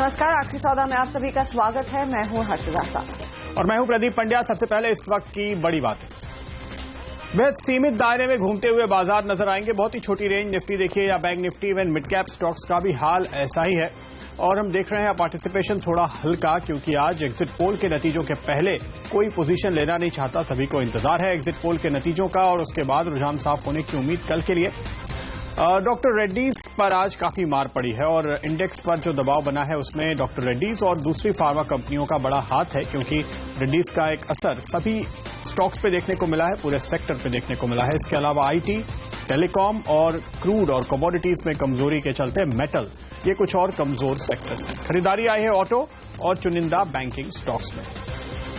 नमस्कार, आखिरी सौदा में आप सभी का स्वागत है। मैं हूं हर्षिता और मैं हूं प्रदीप पंड्या। सबसे पहले इस वक्त की बड़ी बात, बेहद सीमित दायरे में घूमते हुए बाजार नजर आएंगे। बहुत ही छोटी रेंज निफ्टी देखिए या bank Nifty, even mid cap stocks का भी हाल ऐसा ही है। और हम देख रहे हैं पार्टिसिपेशन थोड़ा हल्का, क्योंकि आज एग्जिट पोल के नतीजों के पहले कोई पोजीशन लेना नहीं चाहता। सभी को इंतजार है एग्जिट पोल के नतीजों का और उसके बाद रुझान साफ होने की उम्मीद कल के लिए। डॉक्टर रेड्डीज पर आज काफी मार पड़ी है और इंडेक्स पर जो दबाव बना है उसमें डॉक्टर रेड्डीज और दूसरी फार्मा कंपनियों का बड़ा हाथ है, क्योंकि रेड्डीज का एक असर सभी स्टॉक्स पे देखने को मिला है, पूरे सेक्टर पे देखने को मिला है। इसके अलावा आईटी, टेलीकॉम और क्रूड और कमोडिटीज में कमजोरी के चलते मेटल, ये कुछ और कमजोर सेक्टर्स हैं। खरीदारी आई है ऑटो और चुनिंदा बैंकिंग स्टॉक्स में।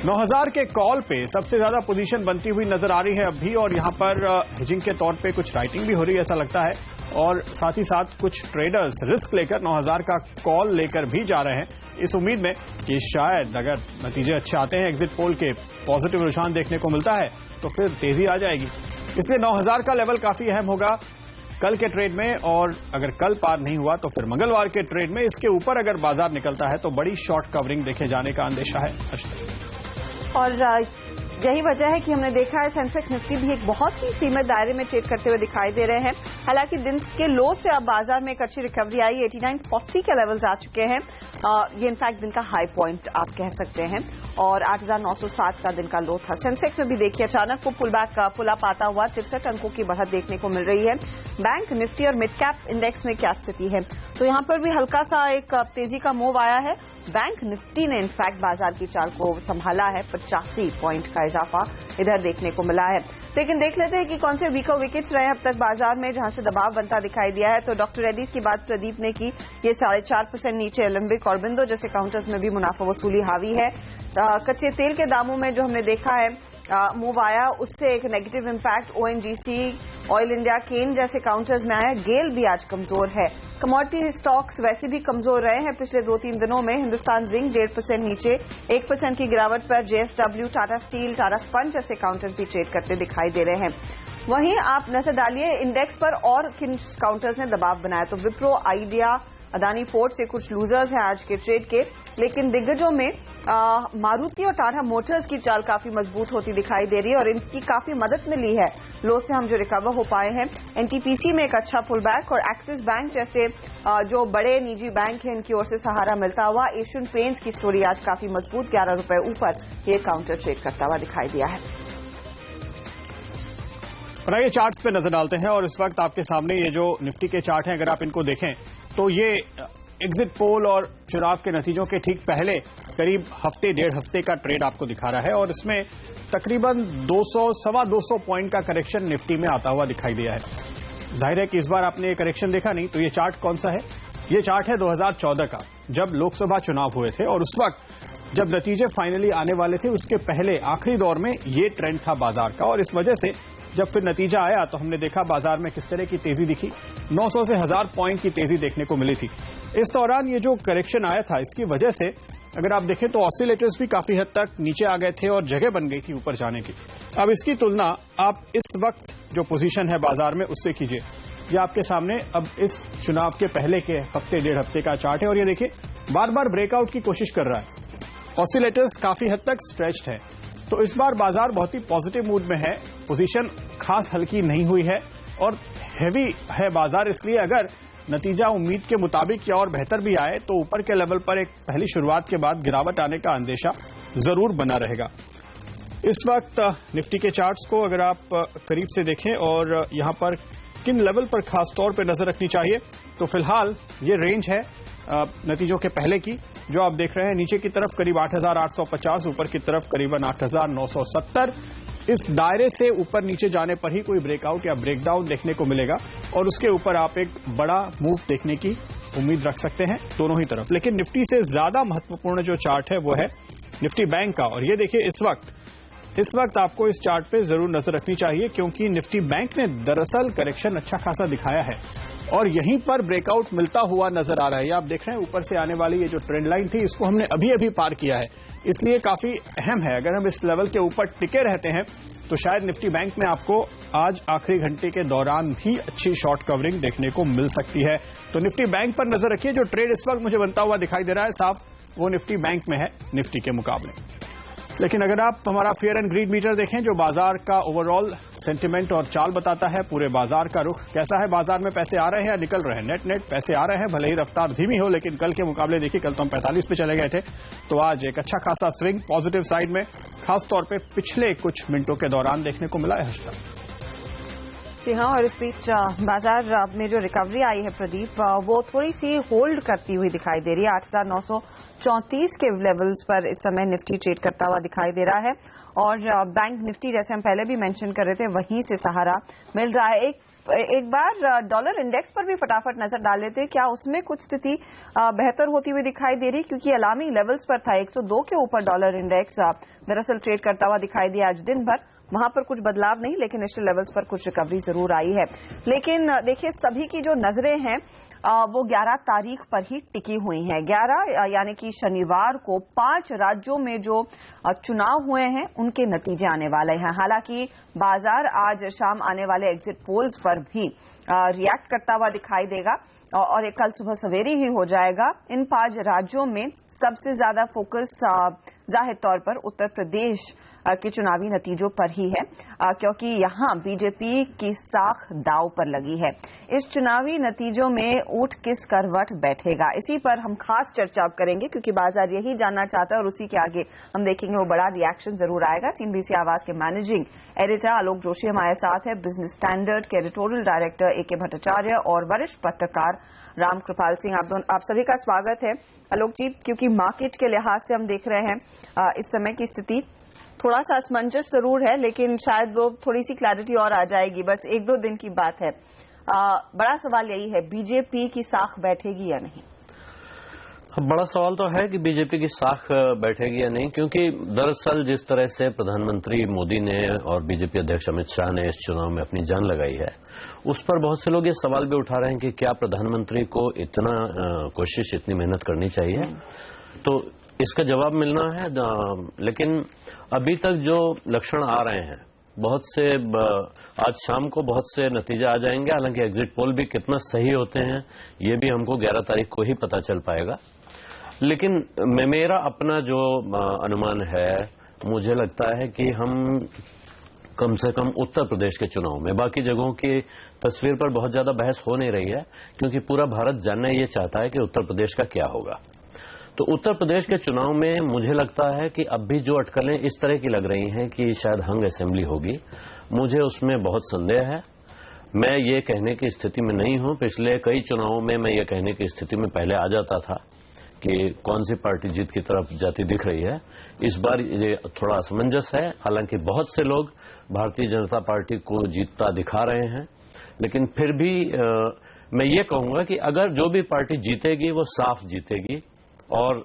9000 के कॉल पे सबसे ज्यादा पोजीशन बनती हुई नजर आ रही है अब भी, और यहां पर हेजिंग के तौर पे कुछ राइटिंग भी हो रही है ऐसा लगता है। और साथ ही साथ कुछ ट्रेडर्स रिस्क लेकर 9000 का कॉल लेकर भी जा रहे हैं, इस उम्मीद में कि शायद अगर नतीजे अच्छे आते हैं, एग्जिट पोल के पॉजिटिव रुझान देखने को मिलता है तो फिर तेजी आ जाएगी। इसलिए 9000 का लेवल काफी अहम होगा कल के ट्रेड में, और अगर कल पार नहीं हुआ तो फिर मंगलवार के ट्रेड में इसके ऊपर अगर बाजार निकलता है तो बड़ी शॉर्ट कवरिंग देखे जाने का अंदेशा है। और यही वजह है कि हमने देखा है सेंसेक्स निफ्टी भी एक बहुत ही सीमित दायरे में ट्रेड करते हुए दिखाई दे रहे हैं। हालांकि दिन के लो से अब बाजार में एक अच्छी रिकवरी आई, 8940 के लेवल्स आ चुके हैं। ये इनफैक्ट दिन का हाई पॉइंट आप कह सकते हैं, और 8907 का दिन का लो था। सेंसेक्स में भी देखिए अचानक वो पुल अप आता हुआ 63 अंकों की बढ़त देखने को मिल रही है। बैंक निफ्टी और मिड कैप इंडेक्स में क्या स्थिति है, तो यहां पर भी हल्का सा एक तेजी का मूव आया है। बैंक निफ्टी ने इनफैक्ट बाजार की चाल को संभाला है, 85 पॉइंट का इजाफा इधर देखने को मिला है। लेकिन देख लेते हैं कि कौन से वीकर विकेट्स रहे अब तक बाजार में जहां से दबाव बनता दिखाई दिया है। तो डॉक्टर रेड्डीज की बात प्रदीप ने की, ये 4.5% नीचे। एलेंबिक और बिंदो जैसे काउंटर्स में भी मुनाफा वसूली हावी है। कच्चे तेल के दामों में जो हमने देखा है मूव आया, उससे एक negative impact ONGC, Oil India, Cairn जैसे काउंटर्स में आया। गेल भी आज कमजोर है। कमोडिटी स्टॉक्स वैसे भी कमजोर रहे हैं पिछले 2-3 दिनों में। हिंदुस्तान जिंक 1.5% नीचे, 1% की गिरावट पर JSW, Tata steel, Tata sponge जैसे काउंटर्स भी ट्रेड करते दिखाई दे रहे हैं। वहीं आप नजर डालिए इंडेक्स पर और किन काउंटर्स ने दबाव बनाया, तो विप्रो, आइडिया, अदानी पोर्ट से कुछ लूजर्स हैं आज के ट्रेड के। लेकिन दिग्गजों में मारुति और टाटा मोटर्स की चाल काफी मजबूत होती दिखाई दे रही है और इनकी काफी मदद मिली है लो से हम जो रिकवर हो पाए हैं। एनटीपीसी में एक अच्छा पुल बैक, और एक्सिस बैंक जैसे जो बड़े निजी बैंक हैं इनकी ओर से सहारा मिलता हुआ। एशियन पेंट्स की स्टोरी आज काफी मजबूत, 11 रुपए ऊपर ये काउंटर ट्रेड करता हुआ दिखाई दिया है। और आइए चार्ट्स पे नजर डालते हैं, और इस वक्त आपके सामने ये जो निफ्टी के चार्ट हैं, अगर आप इनको देखें तो ये एग्जिट पोल और चुनाव के नतीजों के ठीक पहले करीब हफ्ते 1.5 हफ्ते का ट्रेड आपको दिखा रहा है, और इसमें तकरीबन 200-225 पॉइंट का करेक्शन निफ्टी में आता हुआ दिखाई दिया है। जाहिर है कि इस बार आपने ये करेक्शन देखा नहीं, तो ये चार्ट कौन सा है? ये चार्ट है 2014 का, जब लोकसभा चुनाव हुए थे, और उस वक्त जब नतीजे फाइनली आने वाले थे उसके पहले आखिरी दौर में ये ट्रेंड था बाजार का। और इस वजह से जब फिर नतीजा आया तो हमने देखा बाजार में किस तरह की तेजी दिखी। 900 से 1000 पॉइंट की तेजी देखने को मिली थी। इस दौरान ये जो करेक्शन आया था, इसकी वजह से अगर आप देखें तो ऑसिलेटर्स भी काफी हद तक नीचे आ गए थे और जगह बन गई थी ऊपर जाने की। अब इसकी तुलना आप इस वक्त जो पोजीशन है बाजार में उससे कीजिए। ये आपके सामने अब इस चुनाव के पहले के हफ्ते 1.5 हफ्ते का चार्ट है, और ये देखिए बार बार ब्रेकआउट की कोशिश कर रहा है। ऑसिलेटर्स काफी हद तक स्ट्रेच्ड है, तो इस बार बाजार बहुत ही पॉजिटिव मूड में है। पोजीशन खास हल्की नहीं हुई है और हैवी है बाजार, इसलिए अगर नतीजा उम्मीद के मुताबिक या और बेहतर भी आए तो ऊपर के लेवल पर एक पहली शुरुआत के बाद गिरावट आने का अंदेशा जरूर बना रहेगा। इस वक्त निफ्टी के चार्ट्स को अगर आप करीब से देखें और यहां पर किन लेवल पर खास तौर पर नजर रखनी चाहिए, तो फिलहाल ये रेंज है नतीजों के पहले की जो आप देख रहे हैं। नीचे की तरफ करीब 8850, ऊपर की तरफ करीबन 8970। इस दायरे से ऊपर नीचे जाने पर ही कोई ब्रेकआउट या ब्रेकडाउन देखने को मिलेगा, और उसके ऊपर आप एक बड़ा मूव देखने की उम्मीद रख सकते हैं दोनों ही तरफ। लेकिन निफ्टी से ज्यादा महत्वपूर्ण जो चार्ट है वो है निफ्टी बैंक का, और ये देखिए इस वक्त इस वक्त आपको इस चार्ट पे जरूर नजर रखनी चाहिए, क्योंकि निफ्टी बैंक ने दरअसल करेक्शन अच्छा खासा दिखाया है और यहीं पर ब्रेकआउट मिलता हुआ नजर आ रहा है। आप देख रहे हैं ऊपर से आने वाली ये जो ट्रेंड लाइन थी, इसको हमने अभी अभी पार किया है, इसलिए काफी अहम है। अगर हम इस लेवल के ऊपर टिके रहते हैं तो शायद निफ्टी बैंक में आपको आज आखिरी घंटे के दौरान भी अच्छी शॉर्ट कवरिंग देखने को मिल सकती है। तो निफ्टी बैंक पर नजर रखिए। जो ट्रेड इस वक्त मुझे बनता हुआ दिखाई दे रहा है साफ, वो निफ्टी बैंक में है निफ्टी के मुकाबले। लेकिन अगर आप हमारा फेयर एंड ग्रीड मीटर देखें, जो बाजार का ओवरऑल सेंटिमेंट और चाल बताता है पूरे बाजार का रुख कैसा है, बाजार में पैसे आ रहे हैं या निकल रहे हैं। नेट नेट पैसे आ रहे हैं, भले ही रफ्तार धीमी हो, लेकिन कल के मुकाबले देखिए, कल तो हम 45 पे चले गए थे, तो आज एक अच्छा खासा स्विंग पॉजिटिव साइड में खासतौर पे पिछले कुछ मिनटों के दौरान देखने को मिला है। हर्षदा जी हाँ, और इस बीच बाजार में जो रिकवरी आई है प्रदीप, वो थोड़ी सी होल्ड करती हुई दिखाई दे रही है। 8,934 के लेवल्स पर इस समय निफ्टी ट्रेड करता हुआ दिखाई दे रहा है और बैंक निफ्टी, जैसे हम पहले भी मेंशन कर रहे थे, वहीं से सहारा मिल रहा है। एक बार डॉलर इंडेक्स पर भी फटाफट नजर डाल लेते हैं, क्या उसमें कुछ स्थिति बेहतर होती हुई दिखाई दे रही, क्योंकि अलार्मिंग लेवल्स पर था। 102 के ऊपर डॉलर इंडेक्स दरअसल ट्रेड करता हुआ दिखाई दिया आज दिन भर। वहां पर कुछ बदलाव नहीं, लेकिन इनिशियल लेवल्स पर कुछ रिकवरी जरूर आई है। लेकिन देखिए, सभी की जो नजरें हैं वो 11 तारीख पर ही टिकी हुई हैं। 11 यानी कि शनिवार को 5 राज्यों में जो चुनाव हुए हैं उनके नतीजे आने वाले हैं। हालांकि बाजार आज शाम आने वाले एग्जिट पोल्स पर भी रिएक्ट करता हुआ दिखाई देगा और कल सुबह सवेरे ही हो जाएगा। इन 5 राज्यों में सबसे ज्यादा फोकस जाहिर तौर पर उत्तर प्रदेश के चुनावी नतीजों पर ही है, क्योंकि यहां बीजेपी की साख दांव पर लगी है। इस चुनावी नतीजों में ऊंट किस करवट बैठेगा, इसी पर हम खास चर्चा करेंगे, क्योंकि बाजार यही जानना चाहता है और उसी के आगे हम देखेंगे वो बड़ा रिएक्शन जरूर आएगा। सीएनबीसी आवाज के मैनेजिंग एडिटर आलोक जोशी हमारे साथ है, बिजनेस स्टैंडर्ड के एडिटोरियल डायरेक्टर ए.के. भट्टाचार्य और वरिष्ठ पत्रकार राम कृपाल सिंह। आप सभी का स्वागत है। आलोक जी, क्योंकि मार्केट के लिहाज से हम देख रहे हैं इस समय की स्थिति थोड़ा सा असमंजस जरूर है, लेकिन शायद वो थोड़ी सी क्लैरिटी और आ जाएगी, बस 1-2 दिन की बात है। बड़ा सवाल यही है, बीजेपी की साख बैठेगी या नहीं? बड़ा सवाल तो है कि बीजेपी की साख बैठेगी या नहीं, क्योंकि दरअसल जिस तरह से प्रधानमंत्री मोदी ने और बीजेपी अध्यक्ष अमित शाह ने इस चुनाव में अपनी जान लगाई है, उस पर बहुत से लोग ये सवाल भी उठा रहे हैं कि क्या प्रधानमंत्री को इतना कोशिश, इतनी मेहनत करनी चाहिए। तो इसका जवाब मिलना है, लेकिन अभी तक जो लक्षण आ रहे हैं, बहुत से आज शाम को बहुत से नतीजे आ जाएंगे। हालांकि एग्जिट पोल भी कितना सही होते हैं ये भी हमको 11 तारीख को ही पता चल पाएगा। लेकिन मेरा अपना जो अनुमान है, मुझे लगता है कि हम कम से कम उत्तर प्रदेश के चुनाव में, बाकी जगहों की तस्वीर पर बहुत ज्यादा बहस हो नहीं रही है, क्योंकि पूरा भारत जानना ये चाहता है कि उत्तर प्रदेश का क्या होगा। तो उत्तर प्रदेश के चुनाव में मुझे लगता है कि अब भी जो अटकलें इस तरह की लग रही हैं कि शायद हंग असेंबली होगी, मुझे उसमें बहुत संदेह है। मैं ये कहने की स्थिति में नहीं हूं। पिछले कई चुनावों में मैं ये कहने की स्थिति में पहले आ जाता था कि कौन सी पार्टी जीत की तरफ जाती दिख रही है। इस बार ये थोड़ा असमंजस है। हालांकि बहुत से लोग भारतीय जनता पार्टी को जीतता दिखा रहे हैं, लेकिन फिर भी मैं ये कहूंगा कि अगर जो भी पार्टी जीतेगी वो साफ जीतेगी, और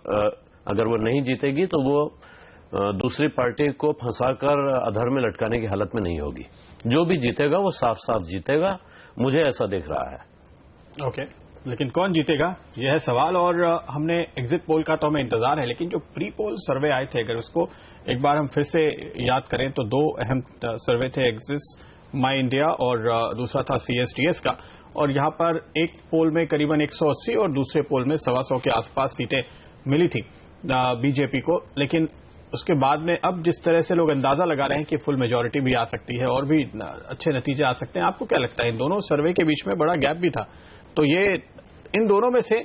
अगर वो नहीं जीतेगी तो वो दूसरी पार्टी को फंसाकर अधर में लटकाने की हालत में नहीं होगी। जो भी जीतेगा वो साफ साफ जीतेगा, मुझे ऐसा दिख रहा है। ओके, लेकिन कौन जीतेगा यह है सवाल। और हमने एग्जिट पोल का तो हमें इंतजार है, लेकिन जो प्री पोल सर्वे आए थे, अगर उसको एक बार हम फिर से याद करें तो 2 अहम सर्वे थे, एग्जिट माई इंडिया और दूसरा था CSTS का। और यहां पर एक पोल में करीबन 180 और दूसरे पोल में 125 के आसपास सीटें मिली थी बीजेपी को। लेकिन उसके बाद में अब जिस तरह से लोग अंदाजा लगा रहे हैं कि फुल मेजॉरिटी भी आ सकती है और भी अच्छे नतीजे आ सकते हैं, आपको क्या लगता है? इन दोनों सर्वे के बीच में बड़ा गैप भी था, तो ये इन दोनों में से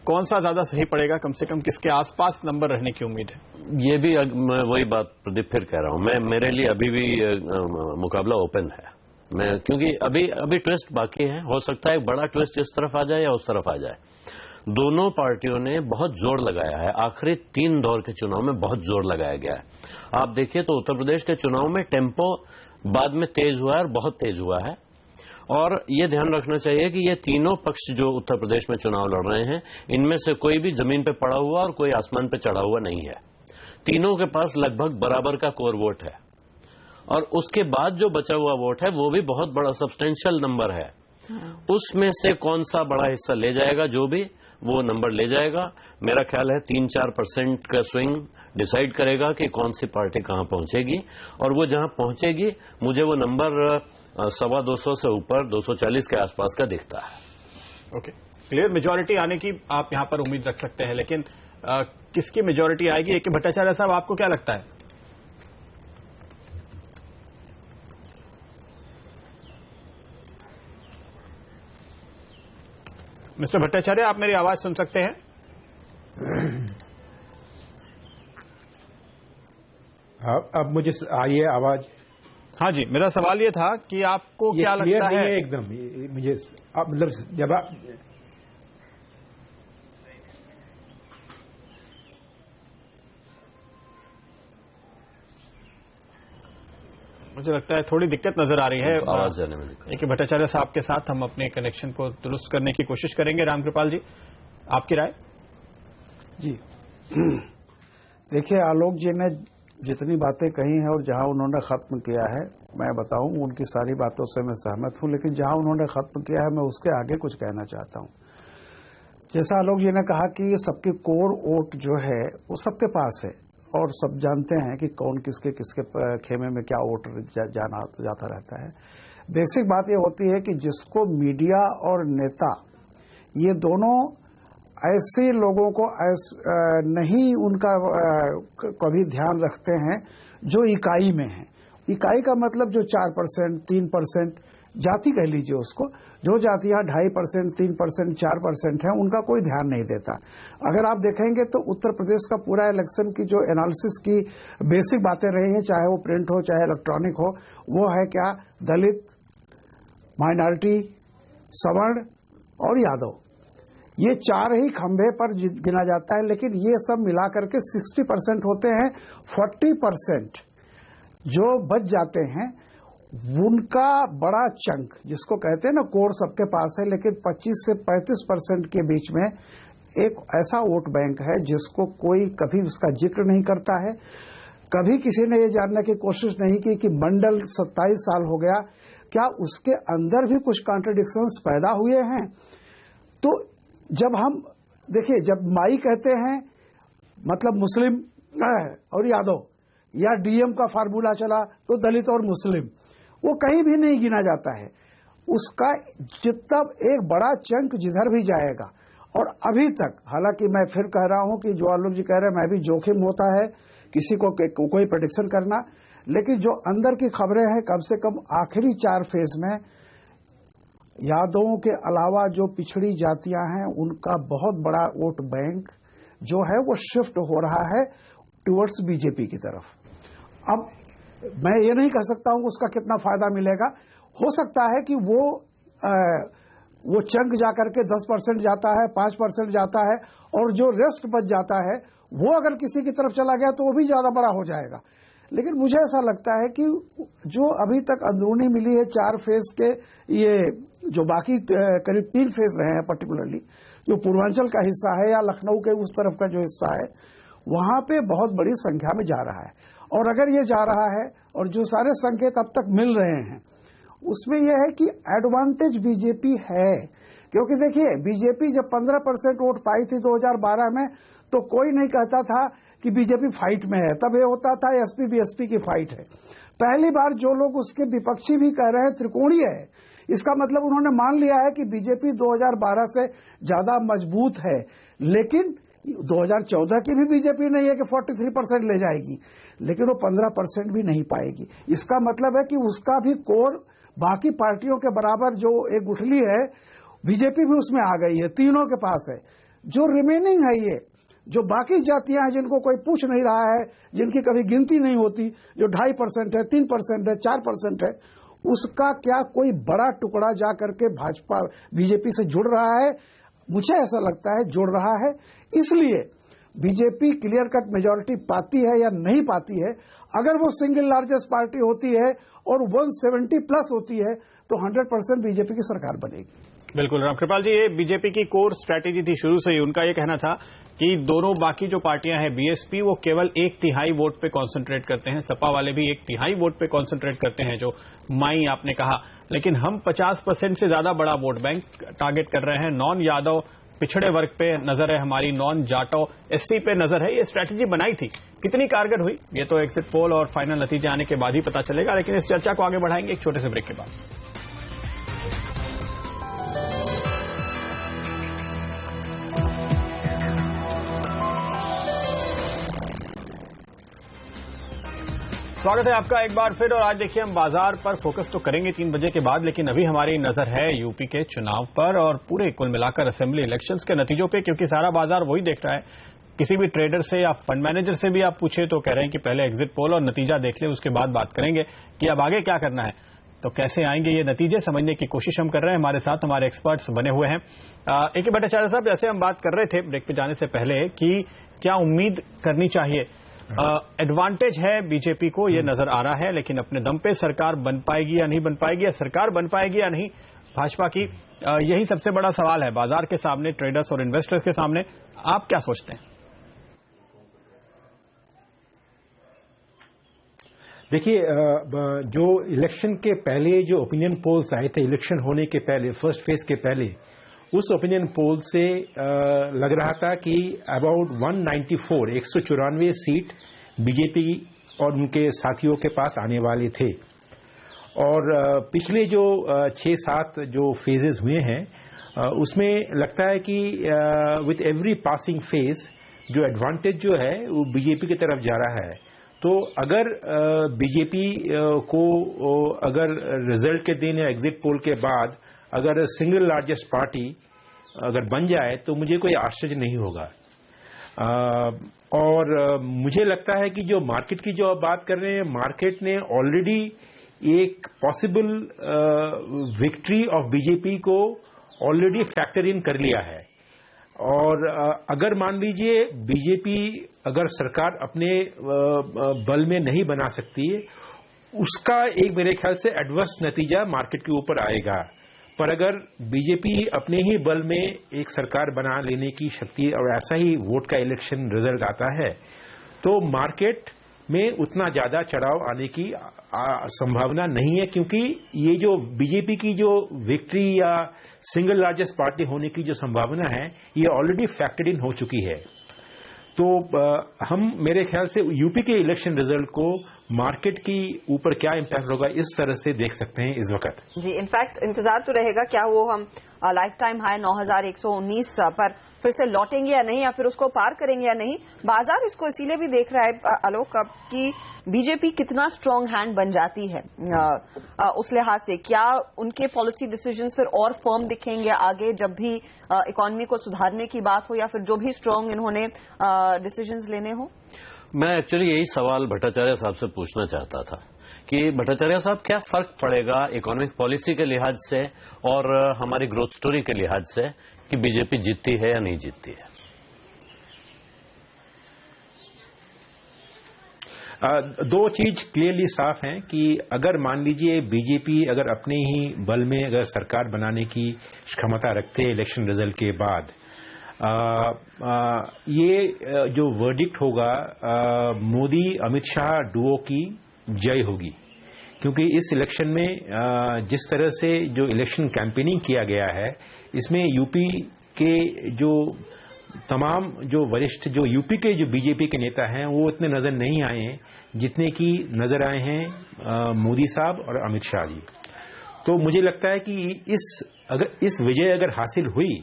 कौन सा ज्यादा सही पड़ेगा? कम से कम किसके आसपास नंबर रहने की उम्मीद है? ये भी मैं वही बात प्रदीप फिर कह रहा हूं, मेरे लिए अभी भी मुकाबला ओपन है। क्योंकि अभी ट्विस्ट बाकी है। हो सकता है एक बड़ा ट्विस्ट इस तरफ आ जाए या उस तरफ आ जाए। दोनों पार्टियों ने बहुत जोर लगाया है, आखिरी 3 दौर के चुनाव में बहुत जोर लगाया गया है। आप देखिए तो उत्तर प्रदेश के चुनाव में टेम्पो बाद में तेज हुआ है और बहुत तेज हुआ है। और ये ध्यान रखना चाहिए कि ये तीनों पक्ष जो उत्तर प्रदेश में चुनाव लड़ रहे हैं, इनमें से कोई भी जमीन पे पड़ा हुआ और कोई आसमान पे चढ़ा हुआ नहीं है। तीनों के पास लगभग बराबर का कोर वोट है। और उसके बाद जो बचा हुआ वोट है वो भी बहुत बड़ा सब्सटेंशियल नंबर है। उसमें से कौन सा बड़ा हिस्सा ले जाएगा, जो भी वो नंबर ले जाएगा। मेरा ख्याल है 3-4% का स्विंग डिसाइड करेगा कि कौन सी पार्टी कहां पहुंचेगी, और वो जहां पहुंचेगी मुझे वो नंबर 225 से ऊपर 240 के आसपास का दिखता है। ओके, क्लियर मेजॉरिटी आने की आप यहां पर उम्मीद रख सकते हैं, लेकिन किसकी मेजॉरिटी आएगी? ए.के. भट्टाचार्य साहब, आपको क्या लगता है? मिस्टर भट्टाचार्य, आप मेरी आवाज सुन सकते हैं? अब मुझे आई है आवाज? हाँ जी, मेरा सवाल ये था कि आपको क्या लगता है? एकदम मुझे मतलब जब मुझे लगता है थोड़ी दिक्कत नजर आ रही है आवाज जाने में। ए.के. भट्टाचार्य साहब के साथ हम अपने कनेक्शन को दुरुस्त करने की कोशिश करेंगे। रामकृपाल जी, आपकी राय? जी देखिए, आलोक जी ने जितनी बातें कही हैं और जहां उन्होंने खत्म किया है, मैं बताऊं उनकी सारी बातों से मैं सहमत हूं, लेकिन जहां उन्होंने खत्म किया है मैं उसके आगे कुछ कहना चाहता हूं। जैसा आलोक जी ने कहा कि सबकी कोर वोट जो है वो सबके पास है और सब जानते हैं कि कौन किसके खेमे में क्या वोट जाता रहता है। बेसिक बात ये होती है कि जिसको मीडिया और नेता ये दोनों ऐसे लोगों को नहीं उनका कभी ध्यान रखते हैं जो इकाई में है। इकाई का मतलब जो 4%, 3% जाति कह लीजिए उसको, जो जातियां 2.5%, 3%, 4% हैं, उनका कोई ध्यान नहीं देता। अगर आप देखेंगे तो उत्तर प्रदेश का पूरा इलेक्शन की जो एनालिसिस की बेसिक बातें रही हैं, चाहे वो प्रिंट हो चाहे इलेक्ट्रॉनिक हो, वो है क्या, दलित, माइनॉरिटी, सवर्ण और यादव, ये 4 ही खंभे पर गिना जाता है। लेकिन ये सब मिलाकर के 60% होते हैं। 40% जो बच जाते हैं उनका बड़ा चंक, जिसको कहते हैं ना कोर, सबके पास है, लेकिन 25 से 35% के बीच में एक ऐसा वोट बैंक है जिसको कोई कभी उसका जिक्र नहीं करता है। कभी किसी ने ये जानने की कोशिश नहीं की कि मंडल 27 साल हो गया, क्या उसके अंदर भी कुछ कॉन्ट्रडिक्शंस पैदा हुए हैं? तो जब हम देखिए, जब माई कहते हैं मतलब मुस्लिम और यादव, या डीएम का फार्मूला चला तो दलित और मुस्लिम, वो कहीं भी नहीं गिना जाता है। उसका जितना एक बड़ा चंक जिधर भी जाएगा, और अभी तक, हालांकि मैं फिर कह रहा हूं कि जो आलोक जी कह रहे हैं, मैं भी जोखिम होता है किसी को कोई प्रेडिक्शन करना, लेकिन जो अंदर की खबरें हैं, कम से कम आखिरी 4 फेज में यादवों के अलावा जो पिछड़ी जातियां हैं उनका बहुत बड़ा वोट बैंक जो है वो शिफ्ट हो रहा है टुवर्ड्स बीजेपी की तरफ। अब मैं ये नहीं कह सकता हूं उसका कितना फायदा मिलेगा। हो सकता है कि वो चंक जाकर के 10% जाता है, 5% जाता है, और जो रेस्ट बच जाता है वो अगर किसी की तरफ चला गया तो वो भी ज्यादा बड़ा हो जाएगा। लेकिन मुझे ऐसा लगता है कि जो अभी तक अंदरूनी मिली है 4 फेज के, ये जो बाकी करीब 3 फेज रहे हैं, पर्टिकुलरली जो पूर्वांचल का हिस्सा है या लखनऊ के उस तरफ का जो हिस्सा है, वहां पे बहुत बड़ी संख्या में जा रहा है। और अगर ये जा रहा है और जो सारे संकेत अब तक मिल रहे हैं उसमें यह है कि एडवांटेज बीजेपी है। क्योंकि देखिए, बीजेपी जब 15% वोट पाई थी 2012 में, तो कोई नहीं कहता था कि बीजेपी फाइट में है, तब ये होता था एसपी बीएसपी की फाइट है। पहली बार जो लोग उसके विपक्षी भी कह रहे हैं त्रिकोणीय है, इसका मतलब उन्होंने मान लिया है कि बीजेपी 2012 से ज्यादा मजबूत है। लेकिन 2014 की भी बीजेपी नहीं है कि 43% ले जाएगी, लेकिन वो 15% भी नहीं पाएगी। इसका मतलब है कि उसका भी कोर बाकी पार्टियों के बराबर जो एक गुठली है, बीजेपी भी उसमें आ गई है, तीनों के पास है। जो रिमेनिंग है, ये जो बाकी जातियां हैं जिनको कोई पूछ नहीं रहा है, जिनकी कभी गिनती नहीं होती, जो 2.5% है, 3% है, 4% है, उसका क्या कोई बड़ा टुकड़ा जाकर के भाजपा बीजेपी से जुड़ रहा है? मुझे ऐसा लगता है जुड़ रहा है। इसलिए बीजेपी क्लियर कट मेजॉरिटी पाती है या नहीं पाती है, अगर वो सिंगल लार्जेस्ट पार्टी होती है और 170 प्लस होती है तो 100% बीजेपी की सरकार बनेगी। बिल्कुल रामकृपाल जी, ये बीजेपी की कोर स्ट्रैटेजी थी शुरू से ही। उनका ये कहना था कि दोनों बाकी जो पार्टियां हैं बीएसपी, वो केवल 1/3 वोट पे कंसंट्रेट करते हैं, सपा वाले भी 1/3 वोट पे कंसंट्रेट करते हैं, जो माई आपने कहा, लेकिन हम 50% से ज्यादा बड़ा वोट बैंक टारगेट कर रहे हैं। नॉन यादव पिछड़े वर्ग पे नजर है हमारी, नॉन जाटो एससी पे नजर है। ये स्ट्रैटेजी बनाई थी, कितनी कारगर हुई ये तो एग्जिट पोल और फाइनल नतीजे आने के बाद ही पता चलेगा, लेकिन इस चर्चा को आगे बढ़ाएंगे एक छोटे से ब्रेक के बाद। स्वागत है आपका एक बार फिर। और आज देखिए हम बाजार पर फोकस तो करेंगे 3 बजे के बाद, लेकिन अभी हमारी नजर है यूपी के चुनाव पर और पूरे कुल मिलाकर असेंबली इलेक्शंस के नतीजों पे, क्योंकि सारा बाजार वही देख रहा है। किसी भी ट्रेडर से या फंड मैनेजर से भी आप पूछे तो कह रहे हैं कि पहले एग्जिट पोल और नतीजा देख ले, उसके बाद बात करेंगे कि अब आगे क्या करना है। तो कैसे आएंगे ये नतीजे, समझने की कोशिश हम कर रहे हैं। हमारे साथ हमारे एक्सपर्ट्स बने हुए हैं। ए के भट्टाचार्य साहब, जैसे हम बात कर रहे थे ब्रेक पे जाने से पहले कि क्या उम्मीद करनी चाहिए, एडवांटेज है बीजेपी को, ये नजर आ रहा है, लेकिन अपने दम पे सरकार बन पाएगी या नहीं बन पाएगी, या सरकार बन पाएगी या नहीं भाजपा की, यही सबसे बड़ा सवाल है बाजार के सामने, ट्रेडर्स और इन्वेस्टर्स के सामने। आप क्या सोचते हैं? देखिए, जो इलेक्शन के पहले जो ओपिनियन पोल्स आए थे, इलेक्शन होने के पहले, फर्स्ट फेज के पहले, उस ओपिनियन पोल से लग रहा था कि अबाउट 194 सीट बीजेपी और उनके साथियों के पास आने वाले थे। और पिछले जो 6-7 जो फेजेस हुए हैं, उसमें लगता है कि विथ एवरी पासिंग फेज जो एडवांटेज जो है वो बीजेपी की तरफ जा रहा है। तो अगर बीजेपी को अगर रिजल्ट के दिन या एग्जिट पोल के बाद अगर सिंगल लार्जेस्ट पार्टी अगर बन जाए तो मुझे कोई आश्चर्य नहीं होगा। और मुझे लगता है कि जो मार्केट की जो आप बात कर रहे हैं, मार्केट ने ऑलरेडी एक पॉसिबल विक्ट्री ऑफ बीजेपी को ऑलरेडी फैक्टर इन कर लिया है। और अगर मान लीजिए बीजेपी अगर सरकार अपने बल में नहीं बना सकती है, उसका एक मेरे ख्याल से एडवर्स नतीजा मार्केट के ऊपर आएगा। पर अगर बीजेपी अपने ही बल में एक सरकार बना लेने की शक्ति और ऐसा ही वोट का इलेक्शन रिजल्ट आता है, तो मार्केट में उतना ज्यादा चढ़ाव आने की संभावना नहीं है, क्योंकि ये जो बीजेपी की जो विक्ट्री या सिंगल लार्जेस्ट पार्टी होने की जो संभावना है, ये ऑलरेडी फैक्टर्ड इन हो चुकी है। तो हम मेरे ख्याल से यूपी के इलेक्शन रिजल्ट को मार्केट की ऊपर क्या इम्पैक्ट होगा इस तरह से देख सकते हैं इस वक्त। जी, इनफैक्ट इंतजार तो रहेगा क्या वो हम लाइफ टाइम हाई 9119 पर फिर से लौटेंगे या नहीं, या फिर उसको पार करेंगे या नहीं। बाजार इसको इसीलिए भी देख रहा है आलोक अब कि बीजेपी कितना स्ट्रांग हैंड बन जाती है उस लिहाज से, क्या उनके पॉलिसी डिसीजंस फिर और फर्म दिखेंगे आगे जब भी इकोनॉमी को सुधारने की बात हो, या फिर जो भी स्ट्रांग इन्होंने डिसीजंस लेने हो। मैं एक्चुअली यही सवाल भट्टाचार्य साहब से पूछना चाहता था कि भट्टाचार्य साहब क्या फर्क पड़ेगा इकोनॉमिक पॉलिसी के लिहाज से और हमारी ग्रोथ स्टोरी के लिहाज से कि बीजेपी जीतती है या नहीं जीतती है? दो चीज क्लियरली साफ हैं कि अगर मान लीजिए बीजेपी अगर अपने ही बल में अगर सरकार बनाने की क्षमता रखते हैं इलेक्शन रिजल्ट के बाद, ये जो वर्डिक्ट होगा मोदी अमित शाह डुओ की जय होगी। क्योंकि इस इलेक्शन में जिस तरह से जो इलेक्शन कैंपेनिंग किया गया है, इसमें यूपी के जो तमाम जो वरिष्ठ जो यूपी के जो बीजेपी के नेता हैं वो इतने नजर नहीं आए हैं जितने की नजर आए हैं मोदी साहब और अमित शाह जी। तो मुझे लगता है कि इस विजय अगर हासिल हुई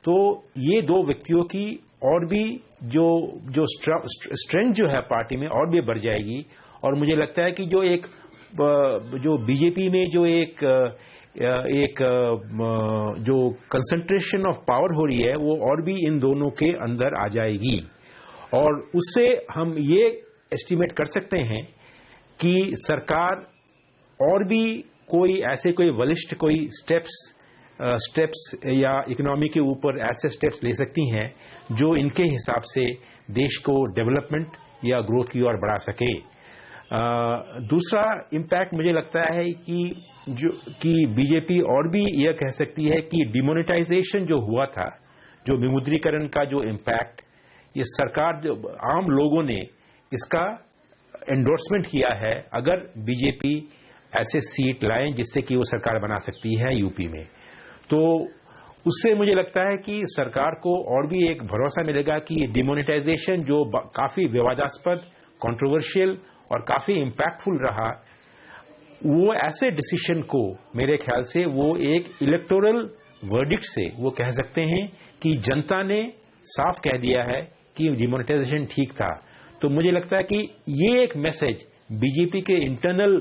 तो ये दो व्यक्तियों की और भी जो स्ट्रेंथ जो है पार्टी में और भी बढ़ जाएगी। और मुझे लगता है कि जो बीजेपी में एक जो कंसंट्रेशन ऑफ पावर हो रही है वो और भी इन दोनों के अंदर आ जाएगी। और उससे हम ये एस्टिमेट कर सकते हैं कि सरकार और भी कोई वरिष्ठ कोई स्टेप्स या इकोनॉमी के ऊपर ऐसे स्टेप्स ले सकती हैं जो इनके हिसाब से देश को डेवलपमेंट या ग्रोथ की ओर बढ़ा सके। दूसरा इम्पैक्ट मुझे लगता है कि बीजेपी और भी यह कह सकती है कि डिमोनेटाइजेशन जो हुआ था, जो विमुद्रीकरण का जो इम्पैक्ट, ये सरकार जो आम लोगों ने इसका एंडोर्समेंट किया है, अगर बीजेपी ऐसे सीट लाए जिससे कि वो सरकार बना सकती है यूपी में, तो उससे मुझे लगता है कि सरकार को और भी एक भरोसा मिलेगा कि डिमोनेटाइजेशन जो काफी विवादास्पद, कंट्रोवर्शियल और काफी इम्पैक्टफुल रहा, वो ऐसे डिसीजन को मेरे ख्याल से वो एक इलेक्टोरल वर्डिक्ट से वो कह सकते हैं कि जनता ने साफ कह दिया है कि डिमोनेटाइजेशन ठीक था। तो मुझे लगता है कि ये एक मैसेज बीजेपी के इंटरनल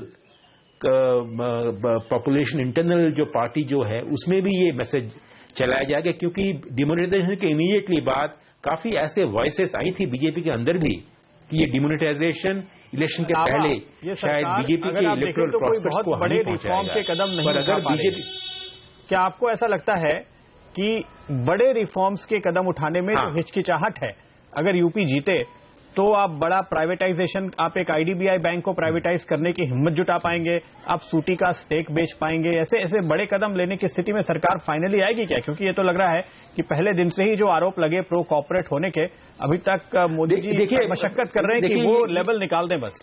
पॉपुलेशन, इंटरनल जो पार्टी जो है, उसमें भी ये मैसेज चलाया जाएगा, क्योंकि डिमोनेटाइजेशन के इमीडिएटली बाद काफी ऐसे वॉइसेस आई थी बीजेपी के अंदर भी कि ये डिमोनेटाइजेशन इलेक्शन के पहले शायद बीजेपी के इलेक्टोरल प्रॉस्पेक्ट्स को बड़े रिफॉर्म के कदम नहीं पर अगर बीजेपी, क्या आपको ऐसा लगता है कि बड़े रिफॉर्म्स के कदम उठाने में जो हिचकिचाहट है, अगर यूपी जीते तो आप बड़ा प्राइवेटाइजेशन, आप एक आईडीबीआई बैंक को प्राइवेटाइज करने की हिम्मत जुटा पाएंगे, आप सूटी का स्टेक बेच पाएंगे, ऐसे ऐसे बड़े कदम लेने की स्थिति में सरकार फाइनली आएगी क्या? क्योंकि ये तो लग रहा है कि पहले दिन से ही जो आरोप लगे प्रो कॉर्पोरेट होने के, अभी तक मोदी जी देखिए मशक्कत कर रहे हैं कि वो लेवल निकाल दें बस।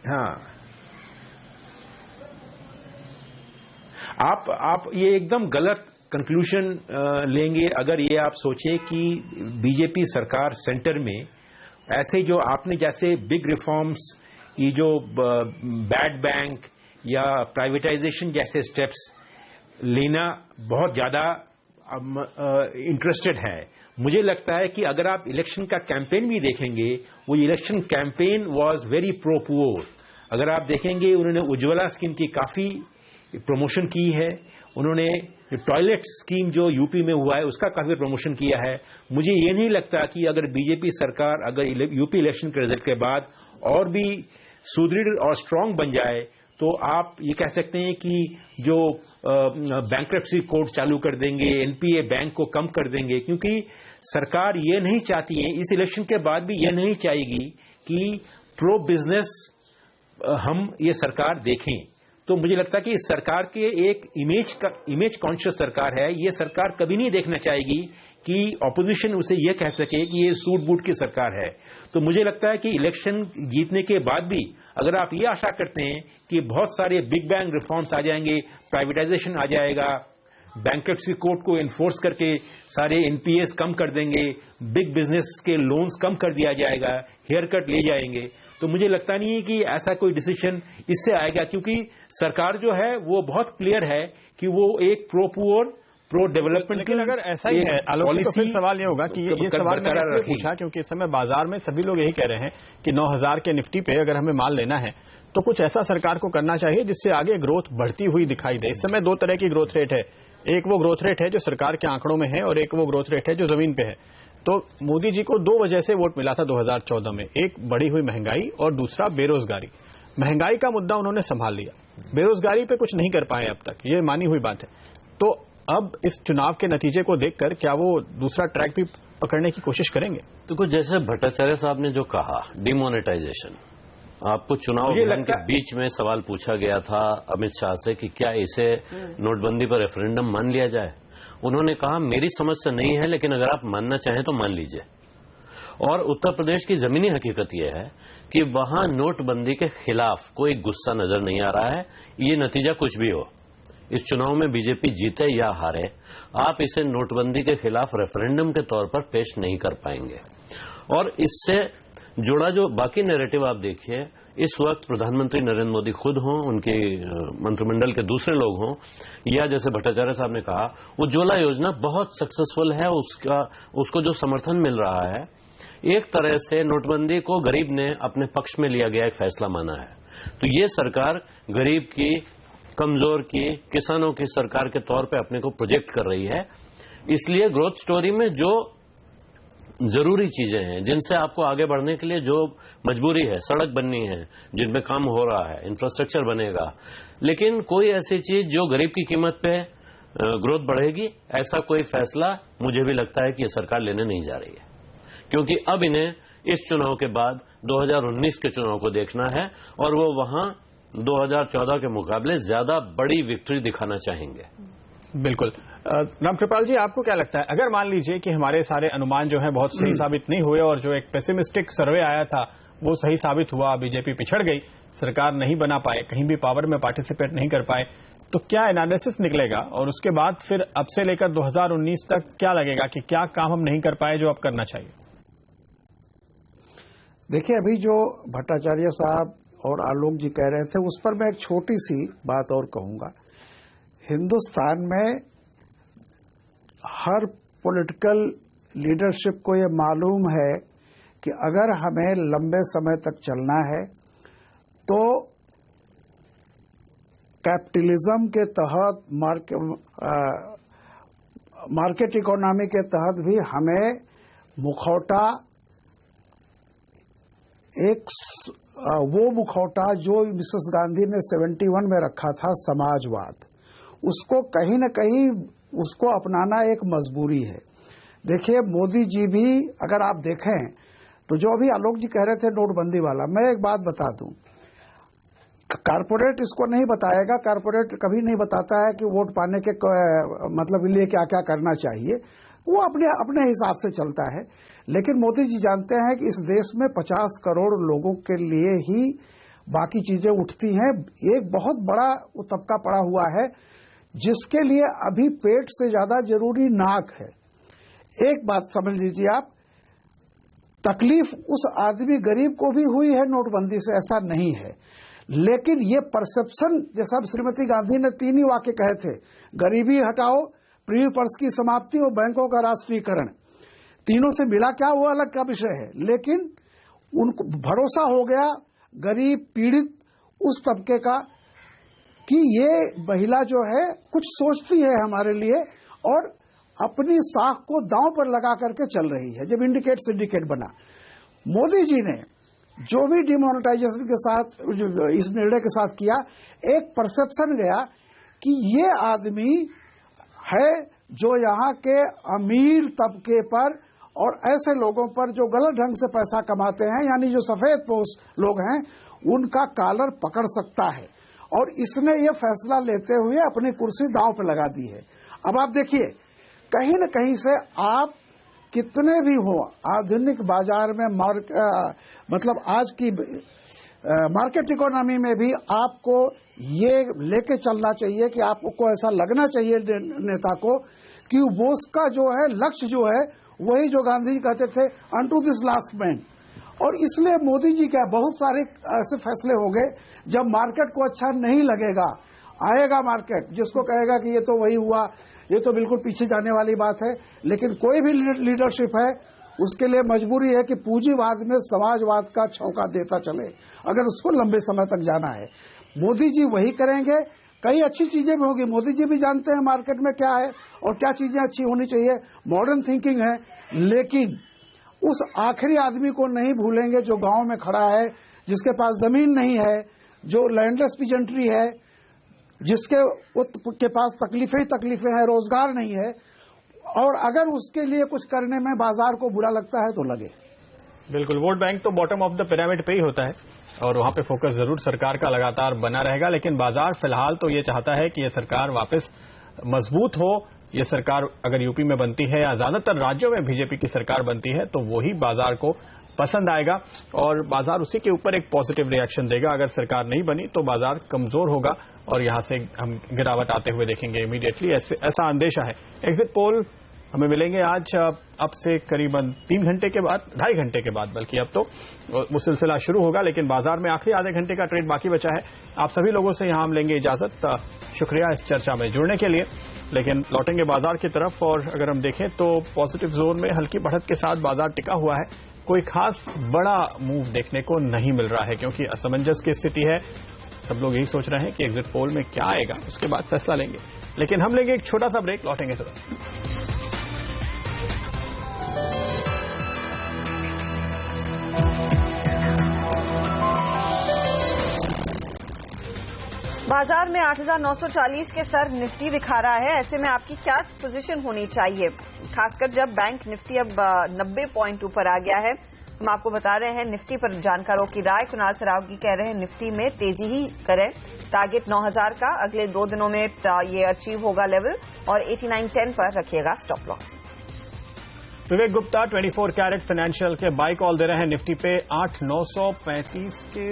हाँ, आप ये एकदम गलत कंक्लूजन लेंगे अगर ये आप सोचे कि बीजेपी सरकार सेंटर में ऐसे जो आपने जैसे बिग रिफॉर्म्स, ये जो बैड बैंक या प्राइवेटाइजेशन जैसे स्टेप्स लेना बहुत ज्यादा इंटरेस्टेड है। मुझे लगता है कि अगर आप इलेक्शन का कैंपेन भी देखेंगे, वो election campaign was very pro poor. अगर आप देखेंगे, उन्होंने उज्ज्वला स्कीम की काफी प्रमोशन की है, उन्होंने टॉयलेट स्कीम जो यूपी में हुआ है उसका काफी प्रमोशन किया है। मुझे ये नहीं लगता कि अगर बीजेपी सरकार अगर यूपी इलेक्शन के रिजल्ट के बाद और भी सुदृढ़ और स्ट्रांग बन जाए, तो आप ये कह सकते हैं कि जो बैंक्रप्सी कोर्ट चालू कर देंगे, एनपीए बैंक को कम कर देंगे, क्योंकि सरकार ये नहीं चाहती है, इस इलेक्शन के बाद भी ये नहीं चाहेगी कि प्रो बिजनेस हम ये सरकार देखें। तो मुझे लगता है कि सरकार के एक इमेज कॉन्शियस सरकार है, ये सरकार कभी नहीं देखना चाहेगी कि ऑपोजिशन उसे ये कह सके कि ये सूट बूट की सरकार है। तो मुझे लगता है कि इलेक्शन जीतने के बाद भी अगर आप ये आशा करते हैं कि बहुत सारे बिग बैंग रिफॉर्म्स आ जाएंगे, प्राइवेटाइजेशन आ जाएगा, बैंक्रप्सी कोर्ट को इन्फोर्स करके सारे एनपीएस कम कर देंगे, बिग बिजनेस के लोन्स कम कर दिया जाएगा, हेयर कट ले जाएंगे, तो मुझे लगता नहीं है कि ऐसा कोई डिसीजन इससे आएगा, क्योंकि सरकार जो है वो बहुत क्लियर है कि वो एक प्रो पुअर, प्रो डेवलपमेंट। लेकिन अगर ऐसा ही है आलोक, तो फिर सवाल ये होगा कि ये सवाल मैंने इसलिए पूछा क्योंकि इस समय बाजार में सभी लोग यही कह रहे हैं कि 9000 के निफ्टी पे अगर हमें माल लेना है तो कुछ ऐसा सरकार को करना चाहिए जिससे आगे ग्रोथ बढ़ती हुई दिखाई दे। इस समय दो तरह की ग्रोथ रेट है, एक वो ग्रोथ रेट है जो सरकार के आंकड़ों में है और एक वो ग्रोथ रेट है जो जमीन पे है। तो मोदी जी को दो वजह से वोट मिला था 2014 में, एक बढ़ी हुई महंगाई और दूसरा बेरोजगारी। महंगाई का मुद्दा उन्होंने संभाल लिया, बेरोजगारी पे कुछ नहीं कर पाए अब तक, ये मानी हुई बात है। तो अब इस चुनाव के नतीजे को देखकर क्या वो दूसरा ट्रैक भी पकड़ने की कोशिश करेंगे? तो कुछ जैसे भट्टाचार्य साहब ने जो कहा डिमोनेटाइजेशन, आपको चुनाव अभियान के बीच में सवाल पूछा गया था अमित शाह से कि क्या इसे नोटबंदी पर रेफरेंडम मान लिया जाए। उन्होंने कहा मेरी समझ से नहीं है, लेकिन अगर आप मानना चाहें तो मान लीजिए। और उत्तर प्रदेश की जमीनी हकीकत यह है कि वहां नोटबंदी के खिलाफ कोई गुस्सा नजर नहीं आ रहा है। ये नतीजा कुछ भी हो, इस चुनाव में बीजेपी जीते या हारे, आप इसे नोटबंदी के खिलाफ रेफरेंडम के तौर पर पेश नहीं कर पाएंगे। और इससे जुड़ा जो बाकी नैरेटिव आप देखिए, इस वक्त प्रधानमंत्री नरेंद्र मोदी खुद हों, उनके मंत्रिमंडल के दूसरे लोग हों, या जैसे भट्टाचार्य साहब ने कहा उज्ज्वला योजना बहुत सक्सेसफुल है, उसको जो समर्थन मिल रहा है, एक तरह से नोटबंदी को गरीब ने अपने पक्ष में लिया गया एक फैसला माना है। तो ये सरकार गरीब की, कमजोर की, किसानों की सरकार के तौर पे अपने को प्रोजेक्ट कर रही है। इसलिए ग्रोथ स्टोरी में जो जरूरी चीजें हैं, जिनसे आपको आगे बढ़ने के लिए जो मजबूरी है, सड़क बननी है, जिनमें काम हो रहा है, इंफ्रास्ट्रक्चर बनेगा, लेकिन कोई ऐसी चीज जो गरीब की कीमत पे ग्रोथ बढ़ेगी, ऐसा कोई फैसला मुझे भी लगता है कि ये सरकार लेने नहीं जा रही है। क्योंकि अब इन्हें इस चुनाव के बाद 2019 के चुनाव को देखना है और वो वहां 2014 के मुकाबले ज्यादा बड़ी विक्ट्री दिखाना चाहेंगे। बिल्कुल। रामकृपाल जी, आपको क्या लगता है, अगर मान लीजिए कि हमारे सारे अनुमान जो है बहुत सही साबित नहीं हुए और जो एक पेसिमिस्टिक सर्वे आया था वो सही साबित हुआ, बीजेपी पिछड़ गई, सरकार नहीं बना पाए, कहीं भी पावर में पार्टिसिपेट नहीं कर पाए, तो क्या एनालिसिस निकलेगा और उसके बाद फिर अब से लेकर 2019 तक क्या लगेगा कि क्या काम हम नहीं कर पाए जो अब करना चाहिए? देखिए, अभी जो भट्टाचार्य साहब और आलोक जी कह रहे थे उस पर मैं एक छोटी सी बात और कहूंगा। हिंदुस्तान में हर पॉलिटिकल लीडरशिप को ये मालूम है कि अगर हमें लंबे समय तक चलना है तो कैपिटलिज्म के तहत, मार्केट इकोनॉमी के तहत भी हमें मुखौटा, वो मुखौटा जो मिसेस गांधी ने 71 में रखा था, समाजवाद, उसको कहीं न कहीं उसको अपनाना एक मजबूरी है। देखिए, मोदी जी भी अगर आप देखें तो जो अभी आलोक जी कह रहे थे नोटबंदी वाला, मैं एक बात बता दूं, कारपोरेट इसको नहीं बताएगा, कारपोरेट कभी नहीं बताता है कि वोट पाने के मतलब लिए क्या क्या करना चाहिए, वो अपने हिसाब से चलता है। लेकिन मोदी जी जानते हैं कि इस देश में 50 करोड़ लोगों के लिए ही बाकी चीजें उठती हैं। एक बहुत बड़ा तबका पड़ा हुआ है जिसके लिए अभी पेट से ज्यादा जरूरी नाक है। एक बात समझ लीजिए आप, तकलीफ उस आदमी गरीब को भी हुई है नोटबंदी से, ऐसा नहीं है, लेकिन ये परसेप्शन, जैसा श्रीमती गांधी ने 3 ही वाक्य कहे थे, गरीबी हटाओ, प्री पर्स की समाप्ति और बैंकों का राष्ट्रीयकरण, तीनों से मिला क्या वो अलग का विषय है, लेकिन उनको भरोसा हो गया गरीब पीड़ित उस तबके का कि ये महिला जो है कुछ सोचती है हमारे लिए और अपनी साख को दांव पर लगा करके चल रही है। जब इंडिकेट सिंडिकेट बना, मोदी जी ने जो भी डिमोनेटाइजेशन के साथ, इस निर्णय के साथ किया, एक परसेप्शन गया कि ये आदमी है जो यहाँ के अमीर तबके पर और ऐसे लोगों पर जो गलत ढंग से पैसा कमाते हैं, यानी जो सफेद पोश लोग हैं, उनका कॉलर पकड़ सकता है। और इसने ये फैसला लेते हुए अपनी कुर्सी दांव पर लगा दी है। अब आप देखिए, कहीं न कहीं से आप कितने भी हो आधुनिक बाजार में मतलब आज की मार्केट इकोनॉमी में भी आपको ये लेके चलना चाहिए कि आपको ऐसा लगना चाहिए नेता को कि वो उसका जो है लक्ष्य जो है वही जो गांधी जी कहते थे, अनटू दिस लास्ट मैन। और इसलिए मोदी जी क्या बहुत सारे ऐसे फैसले हो गए, जब मार्केट को अच्छा नहीं लगेगा, आएगा मार्केट जिसको कहेगा कि ये तो वही हुआ, ये तो बिल्कुल पीछे जाने वाली बात है, लेकिन कोई भी लीडरशिप है उसके लिए मजबूरी है कि पूंजीवाद में समाजवाद का छौंका देता चले, अगर उसको लंबे समय तक जाना है। मोदी जी वही करेंगे। कई अच्छी चीजें भी होगी, मोदी जी भी जानते हैं मार्केट में क्या है और क्या चीजें अच्छी होनी चाहिए, मॉडर्न थिंकिंग है, लेकिन उस आखिरी आदमी को नहीं भूलेंगे जो गांव में खड़ा है, जिसके पास जमीन नहीं है, जो लैंडलेस पीजेंट्री है, जिसके पास तकलीफें ही तकलीफें हैं, रोजगार नहीं है, और अगर उसके लिए कुछ करने में बाजार को बुरा लगता है तो लगे। बिल्कुल, वोट बैंक तो बॉटम ऑफ द पिरामिड पे ही होता है और वहां पे फोकस जरूर सरकार का लगातार बना रहेगा, लेकिन बाजार फिलहाल तो ये चाहता है कि ये सरकार वापस मजबूत हो। ये सरकार अगर यूपी में बनती है या ज्यादातर राज्यों में बीजेपी की सरकार बनती है तो वही बाजार को पसंद आएगा और बाजार उसी के ऊपर एक पॉजिटिव रिएक्शन देगा। अगर सरकार नहीं बनी तो बाजार कमजोर होगा और यहां से हम गिरावट आते हुए देखेंगे इमीडिएटली, ऐसा अंदेशा है। एग्जिट पोल हमें मिलेंगे आज अब से करीबन 3 घंटे के बाद, 2.5 घंटे के बाद, बल्कि अब तो वो सिलसिला शुरू होगा, लेकिन बाजार में आखिरी आधे घंटे का ट्रेड बाकी बचा है। आप सभी लोगों से यहां हम लेंगे इजाजत। शुक्रिया इस चर्चा में जुड़ने के लिए, लेकिन लौटेंगे बाजार की तरफ और अगर हम देखें तो पॉजिटिव जोन में हल्की बढ़त के साथ बाजार टिका हुआ है। कोई खास बड़ा मूव देखने को नहीं मिल रहा है क्योंकि असमंजस की स्थिति है। सब लोग यही सोच रहे हैं कि एग्जिट पोल में क्या आएगा, उसके बाद फैसला लेंगे। लेकिन हम लेंगे एक छोटा सा ब्रेक, लौटेंगे तुरंत। बाजार में 8,940 के स्तर निफ्टी दिखा रहा है। ऐसे में आपकी क्या पोजीशन होनी चाहिए, खासकर जब बैंक निफ्टी अब 90 पॉइंट ऊपर आ गया है। हम आपको बता रहे हैं निफ्टी पर जानकारों की राय। कुणाल सरावगी कह रहे हैं निफ्टी में तेजी ही करें, टारगेट 9000 का अगले 2 दिनों में ये अचीव होगा लेवल, और 8910 पर रखिएगा स्टॉप लॉस। विवेक गुप्ता 24 कैरेट फाइनेंशियल के बाई कॉल दे रहे हैं निफ्टी पे 8935 के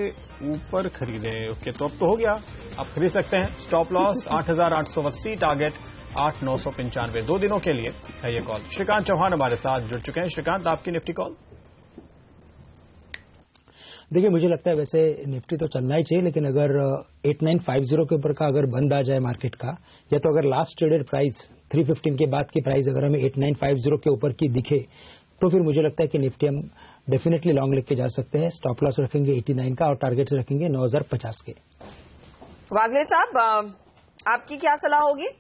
ऊपर खरीदे। ओके, तो अब तो हो गया, आप खरीद सकते हैं। Stop loss 8880, target 8995। 2 दिनों के लिए है ये कॉल। श्रीकांत चौहान हमारे साथ जुड़ चुके हैं। श्रीकांत, आपकी निफ्टी कॉल? देखिए, मुझे लगता है वैसे निफ्टी तो चलना ही चाहिए, लेकिन अगर 8950 के ऊपर का अगर बंद आ जाए मार्केट का, या तो अगर लास्ट ट्रेडेड प्राइस 315 के बाद की प्राइस अगर हमें 8950 के ऊपर की दिखे, तो फिर मुझे लगता है कि निफ्टी हम डेफिनेटली लॉन्ग लेके जा सकते हैं। स्टॉप लॉस रखेंगे 89 का और टारगेट रखेंगे 9050 के। वागले साहब, आपकी क्या सलाह होगी?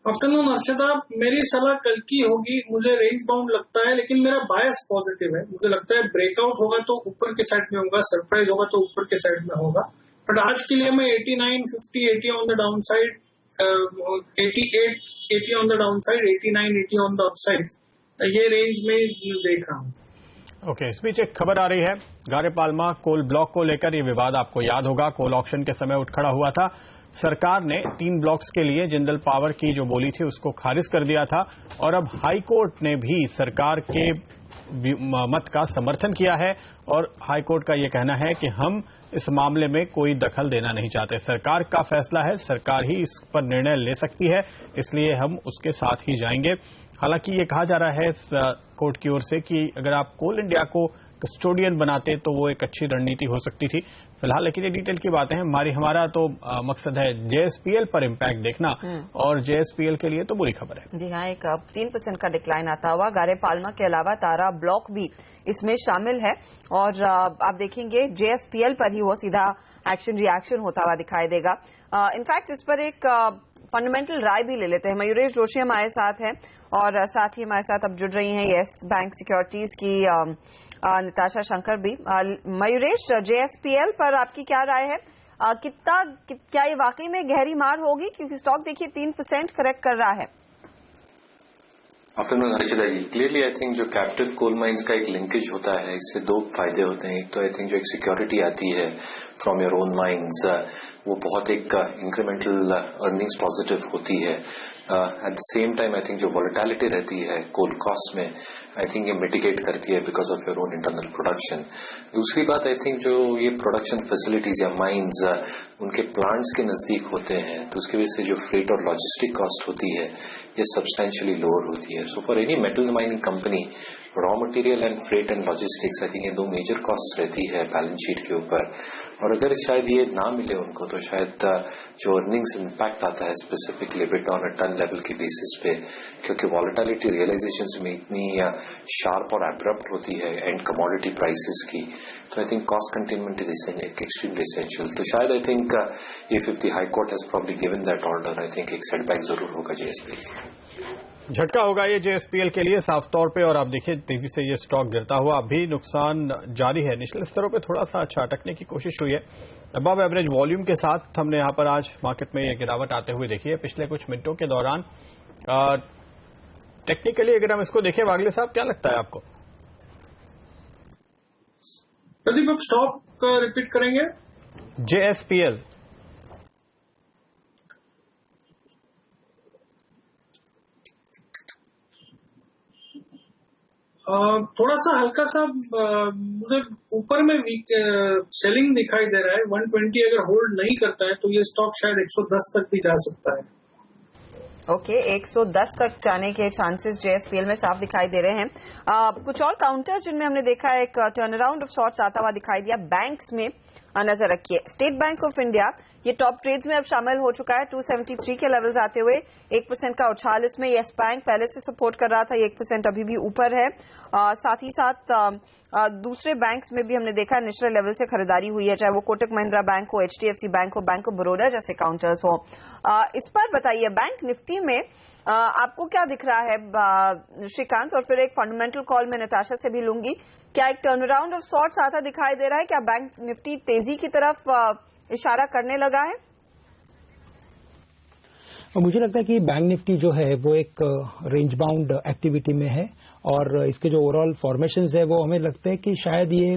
आफ्टरनून अर्षदा, मेरी सलाह कल की होगी। मुझे रेंज बाउंड लगता है, लेकिन मेरा बायस पॉजिटिव है। मुझे लगता है ब्रेकआउट होगा तो ऊपर के साइड में होगा, सरप्राइज होगा तो ऊपर के साइड में होगा। बट आज के लिए मैं 8950, 80 on the down side, 88, 80 on the down side, 89, 80 on the upside, ये रेंज में देख रहा हूँ। ओके, इस बीच एक खबर आ रही है गारे पाल्मा कोल ब्लॉक को लेकर। ये विवाद आपको याद होगा, कोल ऑक्शन के समय उठ खड़ा हुआ था। सरकार ने 3 ब्लॉक्स के लिए जिंदल पावर की जो बोली थी उसको खारिज कर दिया था, और अब हाई कोर्ट ने भी सरकार के मत का समर्थन किया है, और हाई कोर्ट का यह कहना है कि हम इस मामले में कोई दखल देना नहीं चाहते। सरकार का फैसला है, सरकार ही इस पर निर्णय ले सकती है, इसलिए हम उसके साथ ही जाएंगे। हालांकि ये कहा जा रहा है कोर्ट की ओर से कि अगर आप कोल इंडिया को कस्टोडियन बनाते तो वो एक अच्छी रणनीति हो सकती थी। फिलहाल लेकिन ये डिटेल की बातें हैं। हमारा तो मकसद है जेएसपीएल पर इम्पैक्ट देखना, और जेएसपीएल के लिए तो बुरी खबर है। जी हाँ, एक 3% का डिक्लाइन आता हुआ। गारे पाल्मा के अलावा तारा ब्लॉक भी इसमें शामिल है, और आप देखेंगे जेएसपीएल पर ही वो सीधा एक्शन रिएक्शन होता हुआ दिखाई देगा। इनफैक्ट इस पर एक फंडामेंटल राय भी ले लेते हैं। मयूरेश जोशी हमारे साथ हैं, और साथ ही हमारे साथ अब जुड़ रही हैं येस बैंक सिक्योरिटीज की निताशा शंकर भी। मयूरेश, जेएसपीएल पर आपकी क्या राय है? क्या ये वाकई में गहरी मार होगी, क्योंकि स्टॉक देखिए 3% करेक्ट कर रहा है। Afternoon Harshada ji, clearly I think जो कैप्टिव कोल माइंस का एक लिंकेज होता है, इससे 2 फायदे होते हैं। एक तो आई थिंक जो एक सिक्योरिटी आती है फ्रॉम योर ओन माइंस, वो बहुत एक इंक्रीमेंटल अर्निंग्स पॉजिटिव होती है। At the same time I think जो वॉलेटिलिटी रहती है कोल कॉस्ट में, आई थिंक ये मिटिगेट करती है because of your own internal production. दूसरी बात, आई थिंक जो ये प्रोडक्शन फैसिलिटीज या माइंस उनके प्लांट्स के नजदीक होते हैं, तो उसकी वजह से जो फ्रेट और लॉजिस्टिक कॉस्ट होती है ये सब्सटेंशियली लोअर होती है। So for any metals mining company, raw material and freight and logistics, I think ये 2 मेजर कॉस्ट रहती है बैलेंस शीट के ऊपर। और अगर शायद ये ना मिले उनको, तो शायद जो अर्निंग्स इम्पैक्ट आता है specifically bit on a ton level की बेसिस पे, क्योंकि वॉलेटिलिटी रियलाइजेशंस में इतनी शार्प और एब्रप्ट होती है एंड कमोडिटी प्राइसेस की, तो I think cost containment is extremely essential. तो शायद I think if the high court has probably given that order, I think एक सेटबैक जरूर होगा जेएसपीएल। झटका होगा ये जेएसपीएल के लिए साफ तौर पे, और आप देखिए तेजी से ये स्टॉक गिरता हुआ अभी नुकसान जारी है। निचले स्तरों पे थोड़ा सा अच्छा अटकने की कोशिश हुई है। अबव एवरेज वॉल्यूम के साथ हमने यहां पर आज मार्केट में ये गिरावट आते हुए देखी है पिछले कुछ मिनटों के दौरान। टेक्निकली अगर हम इसको देखें, वागले साहब क्या लगता है आपको? प्रदीप, आप स्टॉक रिपीट करेंगे? जेएसपीएल थोड़ा सा हल्का सा मुझे ऊपर में सेलिंग दिखाई दे रहा है। 120 अगर होल्ड नहीं करता है तो ये स्टॉक शायद 110 तक भी जा सकता है। ओके, 110 तक जाने के चांसेस जेएसपीएल में साफ दिखाई दे रहे हैं। कुछ और काउंटर्स जिनमें हमने देखा एक टर्न अराउंड ऑफ सॉर्ट्स आता हुआ दिखाई दिया। बैंक्स में नजर रखिए। स्टेट बैंक ऑफ इंडिया ये टॉप ट्रेड्स में अब शामिल हो चुका है। 273 के लेवल्स आते हुए 1% का उछाल इसमें। येस बैंक पहले से सपोर्ट कर रहा था, ये 1% अभी भी ऊपर है। साथ ही साथ दूसरे बैंक्स में भी हमने देखा नेशनल लेवल से खरीदारी हुई है, चाहे वो कोटक महिंद्रा बैंक हो, एचडीएफसी बैंक हो, बैंक ऑफ बड़ौदा जैसे काउंटर्स हो। इस पर बताइए बैंक निफ्टी में आपको क्या दिख रहा है श्रीकांत, और फिर एक फंडामेंटल कॉल में नताशा से भी लूंगी। क्या एक टर्न अराउंड ऑफ सॉर्ट्स आता दिखाई दे रहा है? क्या बैंक निफ्टी तेजी की तरफ इशारा करने लगा है? और मुझे लगता है कि बैंक निफ्टी जो है वो एक रेंज बाउंड एक्टिविटी में है और इसके जो ओवरऑल फॉर्मेशंस है वो हमें लगता है कि शायद ये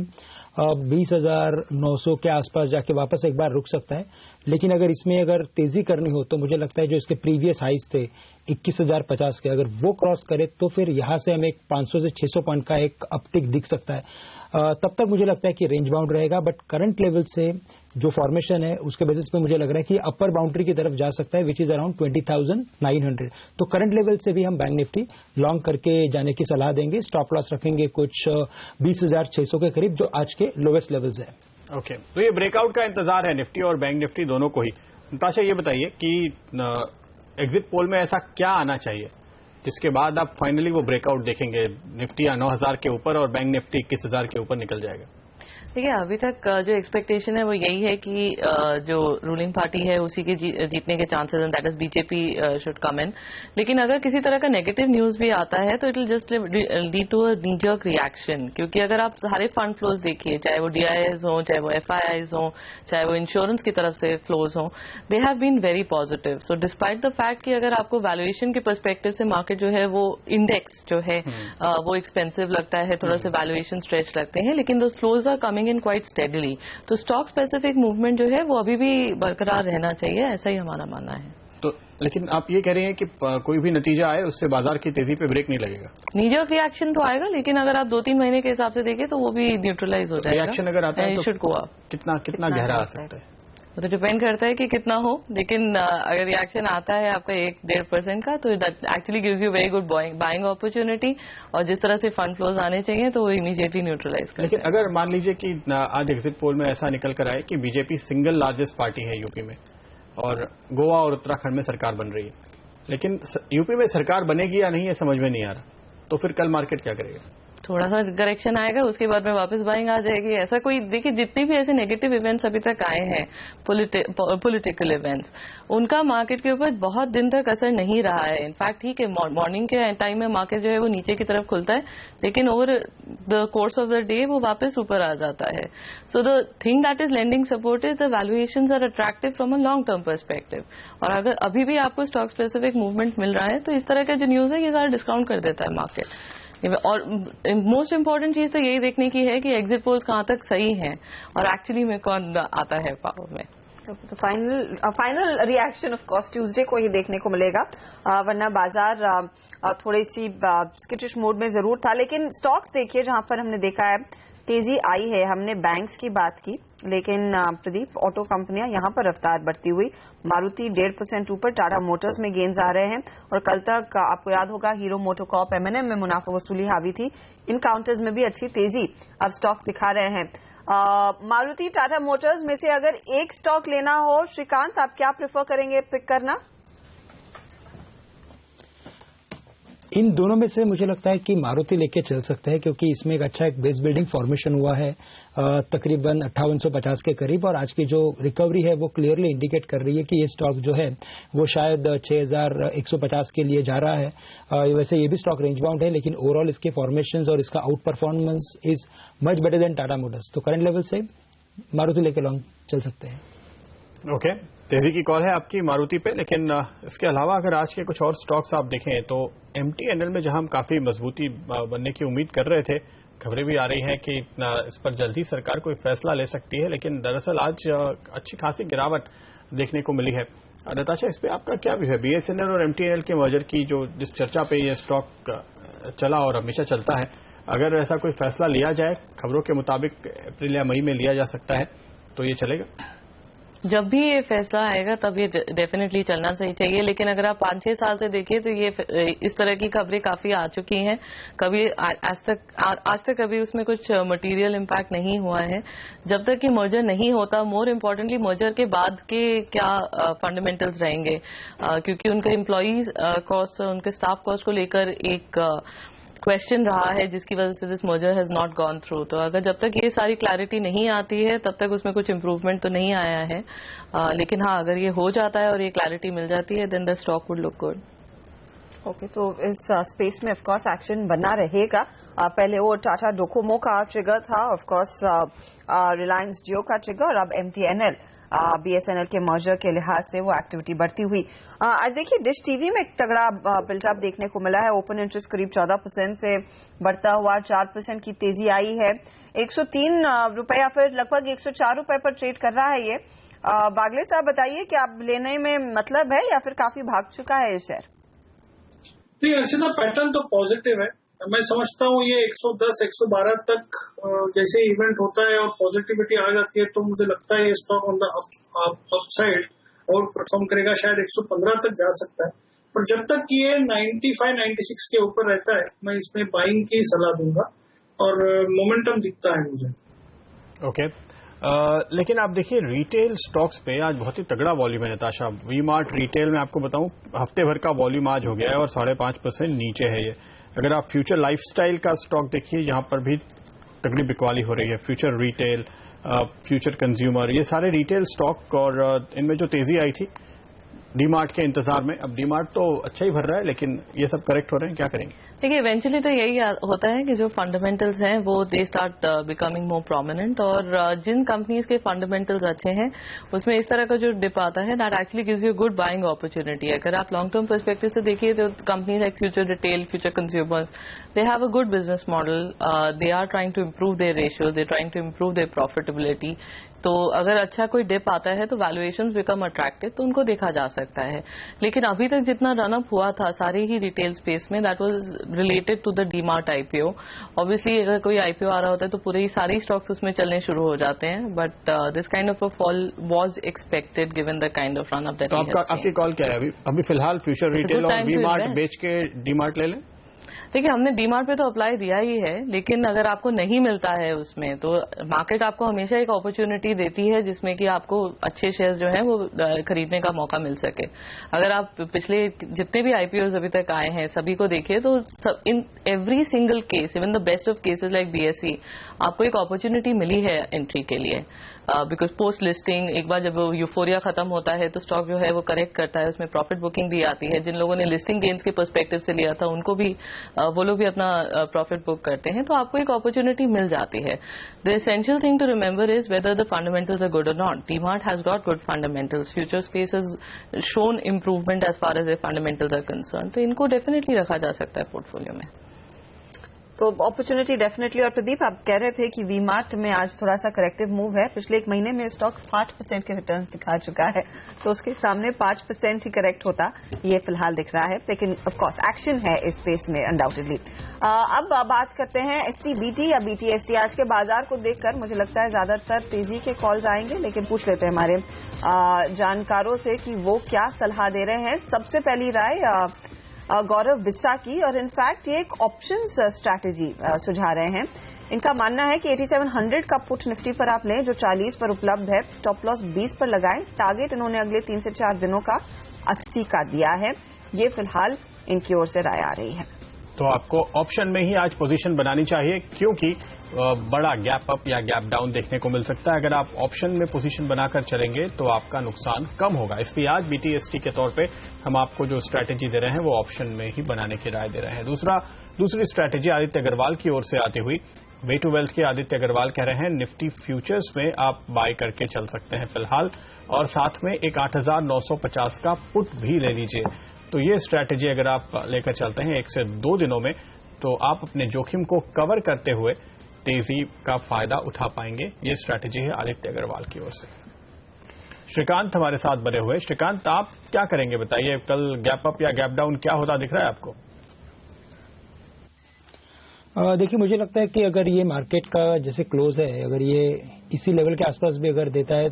20,900 के आसपास जाके वापस एक बार रुक सकता है। लेकिन अगर इसमें अगर तेजी करनी हो तो मुझे लगता है जो इसके प्रीवियस हाइज थे 21,050 के, अगर वो क्रॉस करे तो फिर यहां से हमें 500 से 600 पॉइंट का एक अपटिक दिख सकता है। तब तक मुझे लगता है कि रेंज बाउंड रहेगा, बट करंट लेवल से जो फॉर्मेशन है उसके बेसिस पे मुझे लग रहा है कि अपर बाउंड्री की तरफ जा सकता है, विच इज अराउंड 20,900। तो करंट लेवल से भी हम बैंक निफ्टी लॉन्ग करके जाने की सलाह देंगे। स्टॉप लॉस रखेंगे कुछ 20,600 के करीब, जो आज के लोवेस्ट लेवल्स है। ओके, तो ये ब्रेकआउट का इंतजार है निफ्टी और बैंक निफ्टी दोनों को ही। नताशा, ये बताइए कि एग्जिट पोल में ऐसा क्या आना चाहिए जिसके बाद आप फाइनली वो ब्रेकआउट देखेंगे, निफ्टी 9,000 के ऊपर और बैंक निफ्टी 21,000 के ऊपर निकल जाएगा? देखिए, अभी तक जो एक्सपेक्टेशन है वो यही है कि जो रूलिंग पार्टी है उसी के जीतने के चांसेस हैं, that is BJP should come in. लेकिन अगर किसी तरह का नेगेटिव न्यूज भी आता है तो it will just lead to a knee jerk reaction, क्योंकि अगर आप सारे फंड फ्लोज देखिए, चाहे वो डीआईआईज हो, चाहे वो एफआईआईज हो, चाहे वो इंश्योरेंस की तरफ से फ्लोज हो, they have been very positive. So despite the fact कि अगर आपको वैल्यूएशन के पर्सपेक्टिव से मार्केट जो है वो इंडेक्स जो है वो एक्सपेंसिव लगता है, थोड़ा सा वैल्यूएशन स्ट्रेच लगते हैं, लेकिन the flows are coming in quite steadily. तो स्टॉक स्पेसिफिक मूवमेंट जो है वो अभी भी बरकरार रहना चाहिए, ऐसा ही हमारा मानना है। तो लेकिन आप ये कह रहे हैं कि कोई भी नतीजा आए उससे बाजार की तेजी पे ब्रेक नहीं लगेगा? नीजर्क रिएक्शन तो आएगा, लेकिन अगर आप 2-3 महीने के हिसाब से देखें तो वो भी न्यूट्रलाइज हो जाएगा। रिएक्शन अगर आता है तो शुड गो अप। कितना गहरा आ सकता है? तो डिपेंड करता है कि कितना हो, लेकिन अगर रिएक्शन आता है आपका 1-1.5% का तो that actually gives you very good buying opportunity, और जिस तरह से फंड फ्लोज आने चाहिए तो वो इमीडिएटली न्यूट्रलाइज कर। लेकिन अगर मान लीजिए कि आज एग्जिट पोल में ऐसा निकल कर आए कि बीजेपी सिंगल लार्जेस्ट पार्टी है यूपी में और गोवा और उत्तराखंड में सरकार बन रही है, लेकिन यूपी में सरकार बनेगी या नहीं ये समझ में नहीं आ रहा, तो फिर कल मार्केट क्या करेगा? थोड़ा सा करेक्शन आएगा, उसके बाद में वापस बाइंग आ जाएगी। ऐसा कोई देखिए, जितने भी ऐसे नेगेटिव इवेंट्स अभी तक आए हैं, पॉलिटिकल इवेंट्स, उनका मार्केट के ऊपर बहुत दिन तक असर नहीं रहा है। इनफैक्ट ठीक है, मॉर्निंग के टाइम में मार्केट जो है वो नीचे की तरफ खुलता है, लेकिन over the course of the day वो वापस ऊपर आ जाता है। So the thing that is lending support is the valuations are attractive from a long term perspective. और अगर अभी भी आपको स्टॉक स्पेसिफिक मूवमेंट मिल रहा है तो इस तरह का जो न्यूज है ये सारा डिस्काउंट कर देता है मार्केट। और मोस्ट इम्पोर्टेंट चीज तो यही देखने की है कि एग्जिट पोल्स कहां तक सही हैं और एक्चुअली में कौन आता है पावर में। तो final reaction of course Tuesday को ही देखने को मिलेगा, वरना बाजार थोड़ी सी स्किटिश मोड में जरूर था। लेकिन स्टॉक्स देखिए जहां पर हमने देखा है तेजी आई है, हमने बैंक्स की बात की, लेकिन प्रदीप ऑटो कंपनियां यहां पर रफ्तार बढ़ती हुई, मारुति 1.5% ऊपर, टाटा मोटर्स में गेन्स आ रहे हैं, और कल तक आपको याद होगा हीरो मोटोकॉर्प M&M में मुनाफा वसूली हावी थी। इन काउंटर्स में भी अच्छी तेजी अब स्टॉक्स दिखा रहे हैं। मारुति, टाटा मोटर्स में से अगर एक स्टॉक लेना हो, श्रीकांत आप क्या प्रेफर करेंगे पिक करना? इन दोनों में से मुझे लगता है कि मारुति लेके चल सकते हैं, क्योंकि इसमें एक अच्छा एक बेस बिल्डिंग फॉर्मेशन हुआ है तकरीबन 5850 के करीब, और आज की जो रिकवरी है वो क्लियरली इंडिकेट कर रही है कि ये स्टॉक जो है वो शायद 6150 के लिए जा रहा है। वैसे ये भी स्टॉक रेंज बाउंड है, लेकिन ओवरऑल इसके फॉर्मेशन और इसका outperformance is much better than Tata Motors. तो करंट लेवल से मारुति लेके लॉन्ग चल सकते हैं। ओके, तेजी की कॉल है आपकी मारुति पे, लेकिन इसके अलावा अगर आज के कुछ और स्टॉक्स आप देखें तो MTNL में जहां हम काफी मजबूती बनने की उम्मीद कर रहे थे, खबरें भी आ रही हैं कि इस पर जल्दी सरकार कोई फैसला ले सकती है, लेकिन दरअसल आज अच्छी खासी गिरावट देखने को मिली है। नताशा, इस पे आपका क्या व्यू है? BSNL और MTNL के मर्जर की जिस चर्चा पे ये स्टॉक चला और हमेशा चलता है, अगर ऐसा कोई फैसला लिया जाए, खबरों के मुताबिक अप्रैल या मई में लिया जा सकता है, तो ये चलेगा? जब भी ये फैसला आएगा तब ये डेफिनेटली चलना सही चाहिए, लेकिन अगर आप 5-6 साल से देखिए तो ये इस तरह की खबरें काफी आ चुकी हैं। कभी आज तक कभी उसमें कुछ मटेरियल इम्पैक्ट नहीं हुआ है। जब तक कि मर्जर नहीं होता, मोर इम्पोर्टेंटली मर्जर के बाद के क्या फंडामेंटल्स रहेंगे, क्योंकि उनके एम्प्लॉईज कॉस्ट, उनके स्टाफ कॉस्ट को लेकर एक क्वेश्चन रहा है, जिसकी वजह से this merger has not gone through. तो अगर जब तक ये सारी क्लैरिटी नहीं आती है तब तक उसमें कुछ इम्प्रूवमेंट तो नहीं आया है, लेकिन हाँ, अगर ये हो जाता है और ये क्लैरिटी मिल जाती है then the stock would look good. Okay, तो इस स्पेस में ऑफकोर्स एक्शन बना रहेगा। पहले वो टाटा डोकोमो का ट्रिगर था, ऑफकोर्स रिलायंस जियो का ट्रिगर, और अब MTNL BSNL के मर्जर के लिहाज से वो एक्टिविटी बढ़ती हुई। आज देखिए डिश टीवी में एक तगड़ा बिल्डअप देखने को मिला है। ओपन इंटरेस्ट करीब 14% से बढ़ता हुआ 4% की तेजी आई है। 103 रुपए या फिर लगभग 104 रुपए पर ट्रेड कर रहा है ये। बागले साहब बताइए कि आप लेने में मतलब है या फिर काफी भाग चुका है ये शेयर? नहीं, अर्शिता पैटर्न तो पॉजिटिव है। मैं समझता हूँ ये 110, 112 तक जैसे इवेंट होता है और पॉजिटिविटी आ जाती है तो मुझे लगता है ये स्टॉक ऑन द अपसाइड और परफॉर्म करेगा, शायद 115 तक जा सकता है। पर जब तक ये 95, 96 के ऊपर रहता है मैं इसमें बाइंग की सलाह दूंगा और मोमेंटम दिखता है मुझे। ओके। लेकिन आप देखिए रिटेल स्टॉक्स पे आज बहुत ही तगड़ा वॉल्यूम है नताशा। वी मार्ट रिटेल में आपको बताऊं हफ्ते भर का वॉल्यूम आज हो गया है और 5.5% नीचे है ये। अगर आप फ्यूचर लाइफस्टाइल का स्टॉक देखिए यहाँ पर भी तगड़ी बिकवाली हो रही है। फ्यूचर रिटेल, फ्यूचर कंज्यूमर, ये सारे रिटेल स्टॉक और इनमें जो तेजी आई थी डीमार्ट के इंतजार में, अब डीमार्ट तो अच्छा ही भर रहा है लेकिन ये सब करेक्ट हो रहे हैं, क्या करेंगे? देखिए इवेंचुअली तो यही होता है कि जो फंडामेंटल्स हैं वो they start becoming more prominent और जिन कंपनीज के फंडामेंटल्स अच्छे हैं उसमें इस तरह का जो डिप आता है that actually gives you good buying opportunity. अगर आप लॉन्ग टर्म पर्सपेक्टिव से देखिए तो companies like Future Retail, Future Consumers, they have a good business model, they are trying to improve their ratio, they trying to improve their profitability. तो अगर अच्छा कोई dip आता है तो वैल्यूएशंस बिकम अट्रैक्टिव तो उनको देखा जा सकता है। लेकिन अभी तक जितना रनअप हुआ था सारे ही रिटेल स्पेस में that was related to the DMart IPO. Obviously अगर कोई आईपीओ आ रहा होता है तो पूरे ही सारे स्टॉक्स उसमें चलने शुरू हो जाते हैं, but this kind of a fall was expected given the kind of run up that. तो आपकी कॉल क्या है अभी फिलहाल फ्यूचर रिटेल और वी मार्ट बेच के डीमार्ट ले लें? देखिए हमने डीमार्ट पे तो अप्लाई दिया ही है, लेकिन अगर आपको नहीं मिलता है उसमें तो मार्केट आपको हमेशा एक अपॉर्चुनिटी देती है जिसमें कि आपको अच्छे शेयर्स जो हैं वो खरीदने का मौका मिल सके। अगर आप पिछले जितने भी आईपीओज अभी तक आए हैं सभी को देखिए तो in every single case, even the best of cases like BSE, आपको एक अपॉर्चुनिटी मिली है एंट्री के लिए। बिकॉज पोस्ट लिस्टिंग एक बार जब यूफोरिया खत्म होता है तो स्टॉक जो है वो करेक्ट करता है, उसमें प्रॉफिट बुकिंग भी आती है। जिन लोगों ने लिस्टिंग गेन्स के पर्सपेक्टिव से लिया था उनको भी वो लोग भी अपना प्रॉफिट बुक करते हैं, तो आपको एक अपॉर्चुनिटी मिल जाती है। The essential thing to remember is whether the fundamentals are good और not. DMart has got good fundamentals, future space has shown improvement as far as the fundamentals are concerned, तो इनको डेफिनेटली रखा जा सकता है पोर्टफोलियो में। तो opportunity definitely. और प्रदीप आप कह रहे थे कि वी मार्ट में आज थोड़ा सा करेक्टिव मूव है। पिछले एक महीने में स्टॉक 60% के रिटर्न्स दिखा चुका है, तो उसके सामने 5% ही करेक्ट होता ये फिलहाल दिख रहा है, लेकिन ऑफ कोर्स एक्शन है इस स्पेस में अनडाउटेडली। अब बात करते हैं एसटीबीटी या बीटीएसटी। आज के बाजार को देखकर मुझे लगता है ज्यादातर तेजी के कॉल्स आएंगे, लेकिन पूछ लेते हैं हमारे जानकारों से कि वो क्या सलाह दे रहे हैं। सबसे पहली राय गौरव बिस्सा की, और इनफैक्ट ये एक ऑप्शंस स्ट्रैटेजी सुझा रहे हैं। इनका मानना है कि 8700 का पुट निफ्टी पर आप लें जो 40 पर उपलब्ध है, स्टॉप लॉस 20 पर लगाएं। टारगेट इन्होंने अगले 3 से 4 दिनों का 80 का दिया है। ये फिलहाल इनकी ओर से राय आ रही है। तो आपको ऑप्शन में ही आज पोजीशन बनानी चाहिए क्योंकि बड़ा गैप अप या गैप डाउन देखने को मिल सकता है। अगर आप ऑप्शन में पोजीशन बनाकर चलेंगे तो आपका नुकसान कम होगा, इसलिए आज बीटीएसटी के तौर पे हम आपको जो स्ट्रैटेजी दे रहे हैं वो ऑप्शन में ही बनाने की राय दे रहे हैं। दूसरी स्ट्रैटेजी आदित्य अग्रवाल की ओर से आती हुई, वे टू वेल्थ के आदित्य अग्रवाल कह रहे हैं निफ्टी फ्यूचर्स में आप बाय करके चल सकते हैं फिलहाल, और साथ में एक 8950 का पुट भी ले लीजिए। तो ये स्ट्रैटेजी अगर आप लेकर चलते हैं 1 से 2 दिनों में तो आप अपने जोखिम को कवर करते हुए तेजी का फायदा उठा पाएंगे। ये स्ट्रैटेजी है आदित्य अग्रवाल की ओर से। श्रीकांत हमारे साथ बने हुए। श्रीकांत आप क्या करेंगे बताइए, कल गैप अप या गैप डाउन क्या होता दिख रहा है आपको? देखिए मुझे लगता है कि अगर ये मार्केट का जैसे क्लोज है, अगर ये इसी लेवल के आसपास भी अगर देता है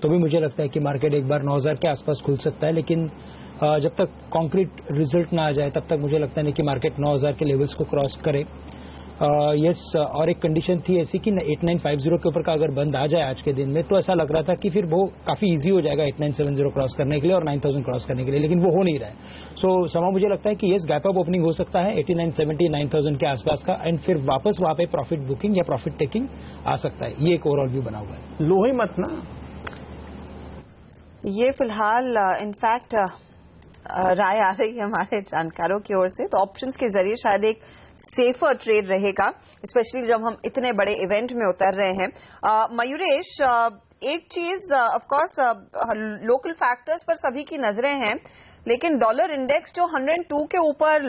तो भी मुझे लगता है कि मार्केट एक बार 9000 के आसपास खुल सकता है। लेकिन जब तक कॉन्क्रीट रिजल्ट ना आ जाए तब तक मुझे लगता नहीं कि मार्केट 9000 के लेवल्स को क्रॉस करे। यस, और एक कंडीशन थी ऐसी कि 8950 के ऊपर का अगर बंद आ जाए आज के दिन में तो ऐसा लग रहा था कि फिर वो काफी इजी हो जाएगा 8970 क्रॉस करने के लिए और 9000 क्रॉस करने के लिए, लेकिन वो हो नहीं रहा है। सो समा मुझे लगता है कि यस गैप अप ओपनिंग हो सकता है 8970 9000 के आसपास का, एंड फिर वापस वहां पे प्रॉफिट बुकिंग या प्रॉफिट टेकिंग आ सकता है। ये एक ओवरऑल व्यू बना हुआ है। लो ही मत ना, ये फिलहाल इनफैक्ट राय आ रही है हमारे जानकारों की ओर से। तो ऑप्शंस के जरिए शायद एक सेफर ट्रेड रहेगा, स्पेशली जब हम इतने बड़े इवेंट में उतर रहे हैं। मयूरेश, एक चीज ऑफ कोर्स लोकल फैक्टर्स पर सभी की नजरें हैं, लेकिन डॉलर इंडेक्स जो 102 के ऊपर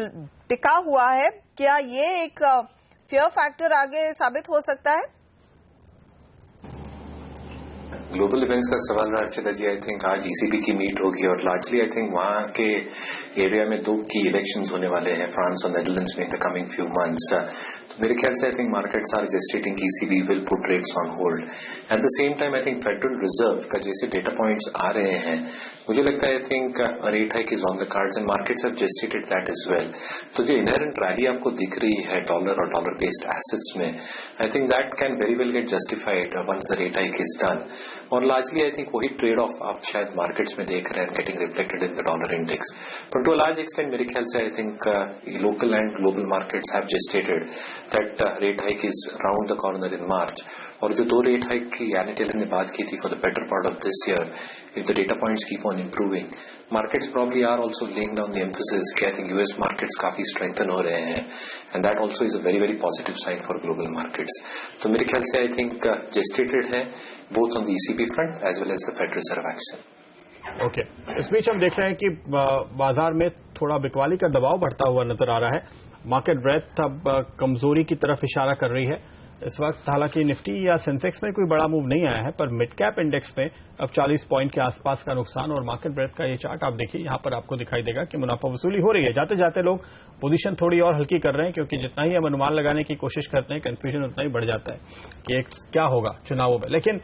टिका हुआ है, क्या ये एक फियर फैक्टर आगे साबित हो सकता है? ग्लोबल इवेंट्स का सवाल रहा अर्चिता जी, आई थिंक आज ईसीबी की मीट होगी और लार्जली आई थिंक वहां के एरिया में 2 की इलेक्शंस होने वाले हैं, फ्रांस और नेदरलैंड्स में in the coming few months. तो मेरे ख्याल से आई थिंक मार्केट्स आर जेस्टेटिंग की ECB will put rates on hold. At the same time I think federal reserve का जैसे डेटा पॉइंट्स आ रहे हैं, मुझे लगता है I think rate hike is on the cards and markets have gestated that as well. तो जो inherent rally आपको दिख रही है डॉलर और डॉलर बेस्ड एसेट्स में, I think that can very well get justified once the rate hike is done. और largely I think वही ट्रेड ऑफ आप शायद मार्केट्स में देख रहे हैं getting reflected in the dollar index. But to a large extent मेरे ख्याल से I think local and global markets have gestated that rate hike is round the corner in March. और जो 2 रेट हाइक की यानी टेलर ने बात की थी for the better part of this year, if the data points keep on improving, markets probably are also laying down the emphasis कि I think US markets काफी स्ट्रेंथन हो रहे हैं and that also is a very very positive sign for global markets. तो मेरे ख्याल से I think gestated है both on the ECB front as well as the Federal Reserve action. Okay, इस बीच हम देख रहे हैं कि बाजार में थोड़ा बिकवाली का दबाव बढ़ता हुआ नजर आ रहा है। मार्केट ब्रेथ अब कमजोरी की तरफ इशारा कर रही है इस वक्त। हालांकि निफ्टी या सेंसेक्स में कोई बड़ा मूव नहीं आया है, पर मिड कैप इंडेक्स में अब 40 पॉइंट के आसपास का नुकसान। और मार्केट ब्रेथ का ये चार्ट आप देखिए, यहां पर आपको दिखाई देगा कि मुनाफा वसूली हो रही है। जाते जाते लोग पोजीशन थोड़ी और हल्की कर रहे हैं, क्योंकि जितना ही हम अनुमान लगाने की कोशिश करते हैं कंफ्यूजन उतना ही बढ़ जाता है कि क्या होगा चुनावों में। लेकिन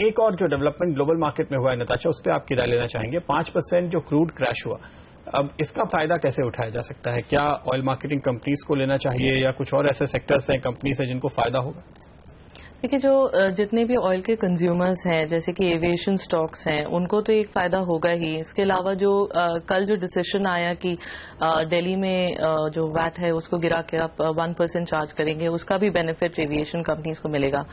एक और जो डेवलपमेंट ग्लोबल मार्केट में हुआ है नताशा, उस पर आपकी राय लेना चाहेंगे। 5% जो क्रूड क्रैश हुआ, अब इसका फायदा कैसे उठाया जा सकता है? क्या ऑयल मार्केटिंग कंपनीज को लेना चाहिए या कुछ और ऐसे सेक्टर्स हैं, कंपनीज हैं जिनको फायदा होगा? देखिए, जो जितने भी ऑयल के कंज्यूमर्स हैं, जैसे कि एविएशन स्टॉक्स हैं, उनको तो एक फायदा होगा ही। इसके अलावा जो कल जो डिसीजन आया कि दिल्ली में जो वैट है उसको गिरा के आप 1% चार्ज करेंगे, उसका भी बेनिफिट एविएशन कंपनीज को मिलेगा।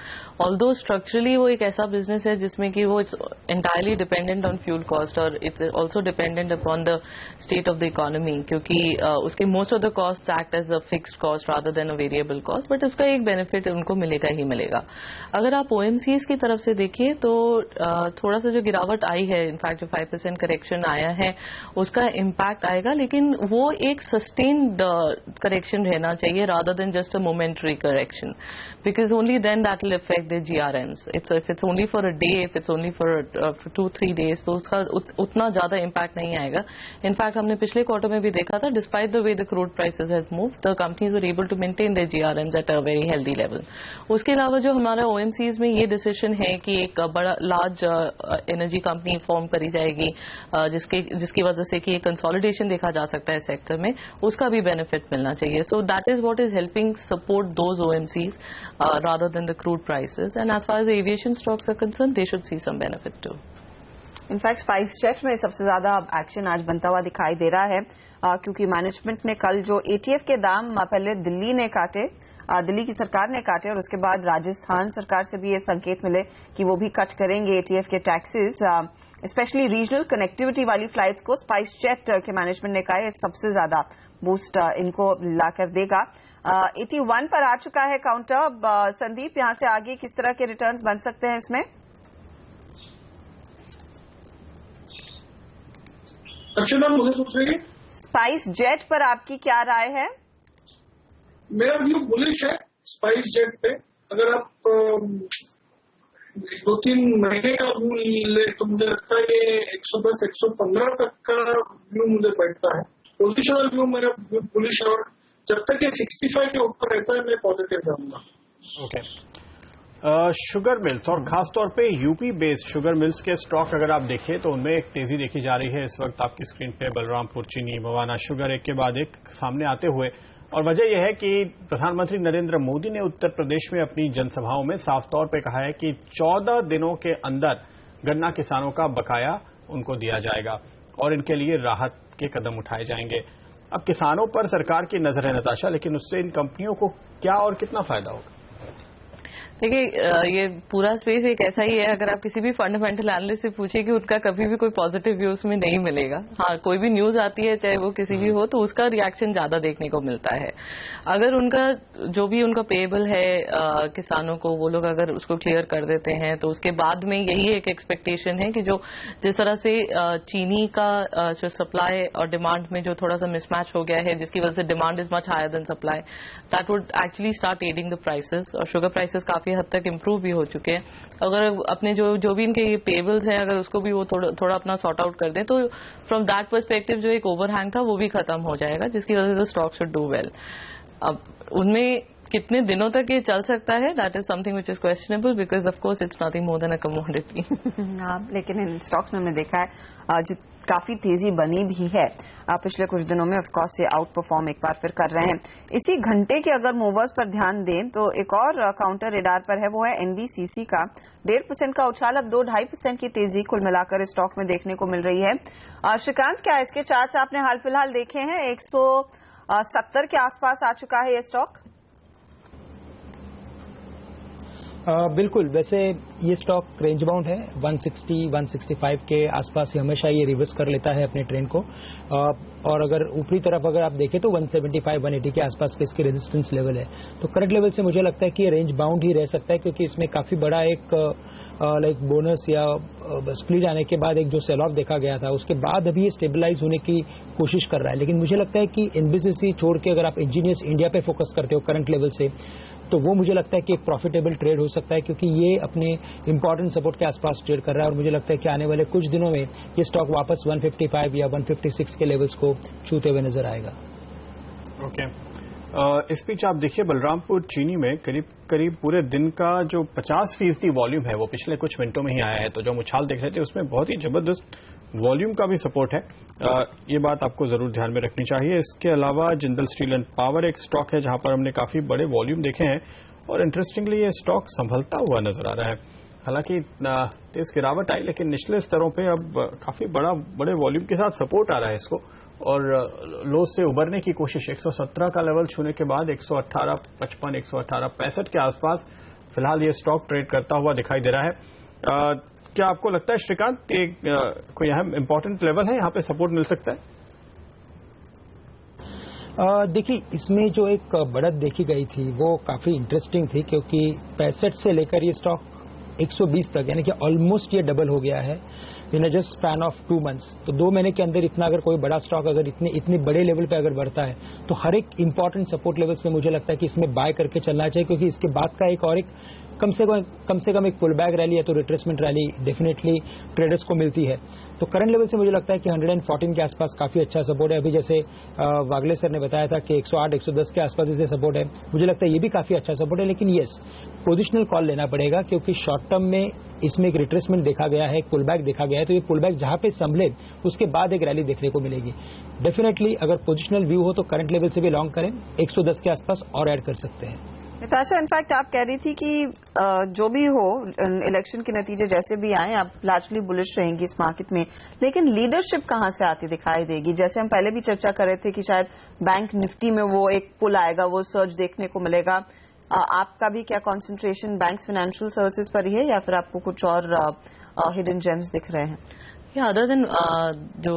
ऑल्दो स्ट्रक्चरली वो एक ऐसा बिजनेस है जिसमें कि वो it's entirely dependent on fuel cost और it's also dependent upon the state of the economy, क्योंकि उसके most of the cost act as a fixed cost rather than a variable cost, but उसका एक benefit उनको मिलेगा ही मिलेगा। अगर आप ओएमसीज की तरफ से देखिए तो थोड़ा सा जो गिरावट आई है, इनफैक्ट जो 5% करेक्शन आया है, उसका इम्पैक्ट आएगा, लेकिन वो एक सस्टेन्ड करेक्शन रहना चाहिए rather than just a momentary correction, because only then that will affect the GRMs. If it's only for a day, if it's only for 2-3 days, तो उसका उतना ज्यादा इम्पैक्ट नहीं आएगा। इनफैक्ट हमने पिछले क्वार्टर में भी देखा था, despite the way the crude prices have moved, the companies were able to maintain their GRMs at a very healthy level. उसके अलावा जो हमारा ओएमसीज में ये डिसीजन है कि एक बड़ा लार्ज एनर्जी कंपनी फॉर्म करी जाएगी, जिसकी वजह से कि कंसोलिडेशन देखा जा सकता है सेक्टर में, उसका भी बेनिफिट मिलना चाहिए। So that is what is helping support those OMCs rather than the crude prices, and as far as aviation stocks are concern, they should see some benefit too. In fact SpiceJet में सबसे ज्यादा action आज बनता हुआ दिखाई दे रहा है, क्योंकि मैनेजमेंट ने कल जो एटीएफ के दाम पहले दिल्ली की सरकार ने काटे और उसके बाद राजस्थान सरकार से भी ये संकेत मिले कि वो भी कट करेंगे एटीएफ के टैक्सेस, स्पेशली रीजनल कनेक्टिविटी वाली फ्लाइट्स को स्पाइस जेट के मैनेजमेंट ने कहा है सबसे ज्यादा बूस्ट इनको लाकर देगा। 81 पर आ चुका है काउंटर। संदीप, यहां से आगे किस तरह के रिटर्न्स बन सकते हैं इसमें? मुझे पूछ रही है स्पाइस जेट पर आपकी क्या राय है? मेरा व्यू बुलिश है स्पाइस जेट पे। अगर आप 2-3 महीने का व्यू ले तो मुझे लगता है ये 110-115 तक का व्यू मुझे बैठता है। पोजिशनल व्यू मेरा बुलिश है और जब तक ये 65 के ऊपर रहता है मैं पॉजिटिव जाऊंगा। ओके, शुगर मिल्स और खासतौर पे यूपी बेस्ड शुगर मिल्स के स्टॉक अगर आप देखें तो उनमें एक तेजी देखी जा रही है। इस वक्त आपकी स्क्रीन पे बलरामपुर चीनी, भवाना शुगर एक के बाद एक सामने आते हुए, और वजह यह है कि प्रधानमंत्री नरेंद्र मोदी ने उत्तर प्रदेश में अपनी जनसभाओं में साफ तौर पे कहा है कि 14 दिनों के अंदर गन्ना किसानों का बकाया उनको दिया जाएगा और इनके लिए राहत के कदम उठाए जाएंगे। अब किसानों पर सरकार की नजर है नताशा, लेकिन उससे इन कंपनियों को क्या और कितना फायदा होगा? देखिए ये पूरा स्पेस एक ऐसा ही है, अगर आप किसी भी फंडामेंटल एनालिस्ट से पूछिए कि उनका कभी भी कोई पॉजिटिव व्यू उसमें नहीं मिलेगा। हाँ, कोई भी न्यूज आती है चाहे वो किसी भी हो तो उसका रिएक्शन ज्यादा देखने को मिलता है। अगर उनका जो भी उनका पेएबल है किसानों को, वो लोग अगर उसको क्लियर कर देते हैं तो उसके बाद में यही एक एक्सपेक्टेशन है कि जो जिस तरह से चीनी का जो सप्लाई और डिमांड में जो थोड़ा सा मिसमैच हो गया है, जिसकी वजह से demand is much higher than supply, that would actually start adding the prices. और शुगर प्राइसेस काफी हद तक इम्प्रूव भी हो चुके हैं। अगर अपने जो भी इनके ये पेबल्स हैं, अगर उसको भी वो थोड़ा अपना सॉर्ट आउट कर दें तो फ्रॉम दैट पर्सपेक्टिव जो एक ओवरहैंग था वो भी खत्म हो जाएगा, जिसकी वजह से स्टॉक शुड डू वेल। अब उनमें कितने दिनों तक ये चल सकता है, that is something which is questionable, because of course it's nothing more than a commodity. लेकिन इन स्टॉक्स में हमने देखा है काफी तेजी बनी भी है पिछले कुछ दिनों में। ऑफकोर्स ये आउट परफॉर्म एक बार फिर कर रहे हैं। इसी घंटे के अगर मूवर्स पर ध्यान दें तो एक और काउंटर रेडार पर है, वो है एनबीसीसी का 1.5% का उछाल, अब 2-2.5% की तेजी कुल मिलाकर स्टॉक में देखने को मिल रही है। श्रीकांत, क्या इसके चार्ट्स आपने हाल फिलहाल देखे हैं? 170 के आसपास आ चुका है ये स्टॉक। बिल्कुल, वैसे ये स्टॉक रेंज बाउंड है, 160-165 के आसपास हमेशा ये रिवर्स कर लेता है अपने ट्रेंड को। और अगर ऊपरी तरफ अगर आप देखें तो 175-180 के आसपास पे इसके रेजिस्टेंस लेवल है। तो करंट लेवल से मुझे लगता है कि ये रेंज बाउंड ही रह सकता है, क्योंकि इसमें काफी बड़ा एक बोनस या स्प्लिट आने के बाद एक जो सेल ऑफ देखा गया था, उसके बाद अभी ये स्टेबलाइज होने की कोशिश कर रहा है। लेकिन मुझे लगता है कि एनबीसीसी छोड़ के अगर आप इंजीनियर्स इंडिया पे फोकस करते हो करंट लेवल से, तो वो मुझे लगता है कि एक प्रॉफिटेबल ट्रेड हो सकता है, क्योंकि ये अपने इंपॉर्टेंट सपोर्ट के आसपास ट्रेड कर रहा है। और मुझे लगता है कि आने वाले कुछ दिनों में ये स्टॉक वापस 155 या 156 के लेवल्स को छूते हुए नजर आएगा। ओके, इस बीच आप देखिए बलरामपुर चीनी में करीब पूरे दिन का जो 50% वॉल्यूम है वो पिछले कुछ मिनटों में ही आया है। तो जो हम उछाल देख रहे थे उसमें बहुत ही जबरदस्त वॉल्यूम का भी सपोर्ट है, ये बात आपको जरूर ध्यान में रखनी चाहिए। इसके अलावा जिंदल स्टील एंड पावर एक स्टॉक है जहां पर हमने काफी बड़े वॉल्यूम देखे हैं और इंटरेस्टिंगली ये स्टॉक संभलता हुआ नजर आ रहा है। हालांकि तेज गिरावट आई, लेकिन निचले स्तरों पे अब काफी बड़े वॉल्यूम के साथ सपोर्ट आ रहा है इसको, और लो से उबरने की कोशिश 117 का लेवल छूने के बाद 118.55, 118.65 के आसपास फिलहाल ये स्टॉक ट्रेड करता हुआ दिखाई दे रहा है। क्या आपको लगता है श्रीकांत कोई अहम इंपॉर्टेंट लेवल है यहाँ पे सपोर्ट मिल सकता है? देखिए, इसमें जो एक बढ़त देखी गई थी वो काफी इंटरेस्टिंग थी, क्योंकि 65 से लेकर ये स्टॉक 120 तक, यानी कि ऑलमोस्ट ये डबल हो गया है in just span of 2 months. तो 2 महीने के अंदर इतना अगर कोई बड़ा स्टॉक अगर इतने बड़े लेवल पे अगर बढ़ता है तो हर एक इंपॉर्टेंट सपोर्ट लेवल्स पे मुझे लगता है कि इसमें बाय करके चलना चाहिए, क्योंकि इसके बाद का एक और एक कम से कम एक पुल बैक रैली या तो रिट्रेसमेंट रैली डेफिनेटली ट्रेडर्स को मिलती है। तो करंट लेवल से मुझे लगता है कि 114 के आसपास काफी अच्छा सपोर्ट है। अभी जैसे वागले सर ने बताया था कि 108-110 के आसपास इसे सपोर्ट है, मुझे लगता है ये भी काफी अच्छा सपोर्ट है। लेकिन येस, पोजिशनल कॉल लेना पड़ेगा, क्योंकि शॉर्ट टर्म में इसमें एक रिट्रेसमेंट देखा गया है, एक पुल बैक देखा गया है। तो ये पुल बैक जहां पे संभले उसके बाद एक रैली देखने को मिलेगी। डेफिनेटली अगर पोजिशनल व्यू हो तो करंट लेवल से भी लॉन्ग करें, 110 के आसपास और ऐड कर सकते हैं। निताशा, इनफैक्ट आप कह रही थी कि जो भी हो इलेक्शन के नतीजे जैसे भी आए आप लार्जली बुलिश रहेंगी इस मार्केट में, लेकिन लीडरशिप कहां से आती दिखाई देगी? जैसे हम पहले भी चर्चा कर रहे थे कि शायद बैंक निफ्टी में वो एक पुल आएगा, वो सर्ज देखने को मिलेगा। आपका भी क्या कंसंट्रेशन बैंक्स फाइनेंशियल सर्विसेज पर ही है या फिर आपको कुछ और हिडन जेम्स दिख रहे हैं? या अदर देन जो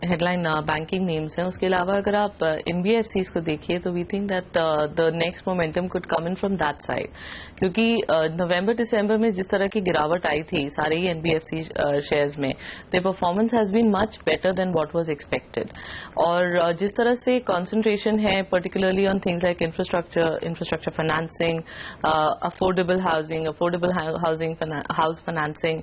हेडलाइन बैंकिंग नेम्स हैं, उसके अलावा अगर आप एनबीएफसीज को देखिए तो we think that the next momentum could come in from that side, क्योंकि नवंबर दिसंबर में जिस तरह की गिरावट आई थी सारे ही एनबीएफसी शेयर्स में, the performance has been much better than what was expected. और जिस तरह से कंसंट्रेशन है particularly on things like infrastructure financing, affordable housing house financing,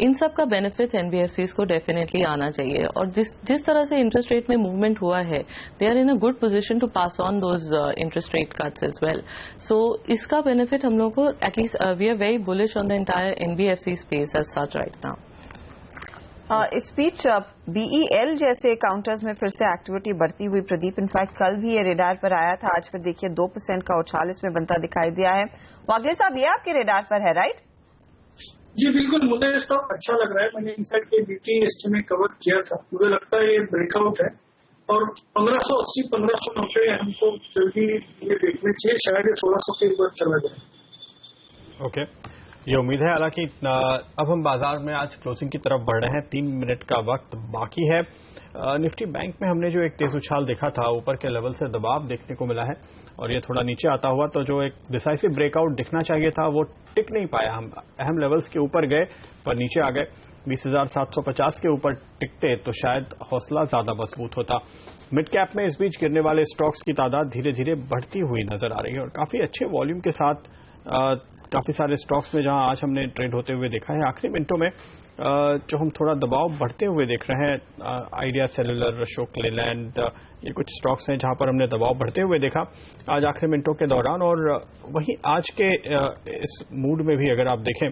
इन सब का बेनिफिट एनबीएफसीज को डेफिनेटली आना चाहिए। और जिस तरह से इंटरेस्ट रेट में मूवमेंट हुआ है, they are in a good position to pass on those interest rate cuts as well. So इसका बेनिफिट हम लोग को at least we are very bullish on the entire NBFC space as such right now. इस बीच BEL जैसे counters में फिर से एक्टिविटी बढ़ती हुई प्रदीप, इनफैक्ट कल भी ये रेडार पर आया था, आज फिर देखिए 2% का उछाल इसमें बनता दिखाई दिया है। वागले साहब, ये आपके रेडार पर है राइट? जी बिल्कुल, मुझे स्टॉक अच्छा लग रहा है। मैंने इनफैक्ट ये बीटी एस्टी में कवर किया था, मुझे लगता है ये ब्रेकआउट है और 1580-1590 हमको जल्दी ये देखने चाहिए, शायद 1600 के ऊपर चला जाए। ओके, ये उम्मीद है। हालांकि अब हम बाजार में आज क्लोजिंग की तरफ बढ़ रहे हैं, 3 मिनट का वक्त बाकी है। निफ्टी बैंक में हमने जो एक तेज उछाल देखा था, ऊपर के लेवल से दबाव देखने को मिला है और ये थोड़ा नीचे आता हुआ, तो जो एक डिसाइसिव ब्रेकआउट दिखना चाहिए था वो टिक नहीं पाया। हम अहम लेवल्स के ऊपर गए पर नीचे आ गए। 20,750 के ऊपर टिकते तो शायद हौसला ज्यादा मजबूत होता। मिड कैप में इस बीच गिरने वाले स्टॉक्स की तादाद धीरे धीरे बढ़ती हुई नजर आ रही है और काफी अच्छे वॉल्यूम के साथ काफी सारे स्टॉक्स में जहां आज हमने ट्रेड होते हुए देखा है। आखिरी मिनटों में जो हम थोड़ा दबाव बढ़ते हुए देख रहे हैं, आइडिया सेलुलर, अशोक लेलैंड, ये कुछ स्टॉक्स हैं जहां पर हमने दबाव बढ़ते हुए देखा आज आखिरी मिनटों के दौरान। और वहीं आज के इस मूड में भी अगर आप देखें,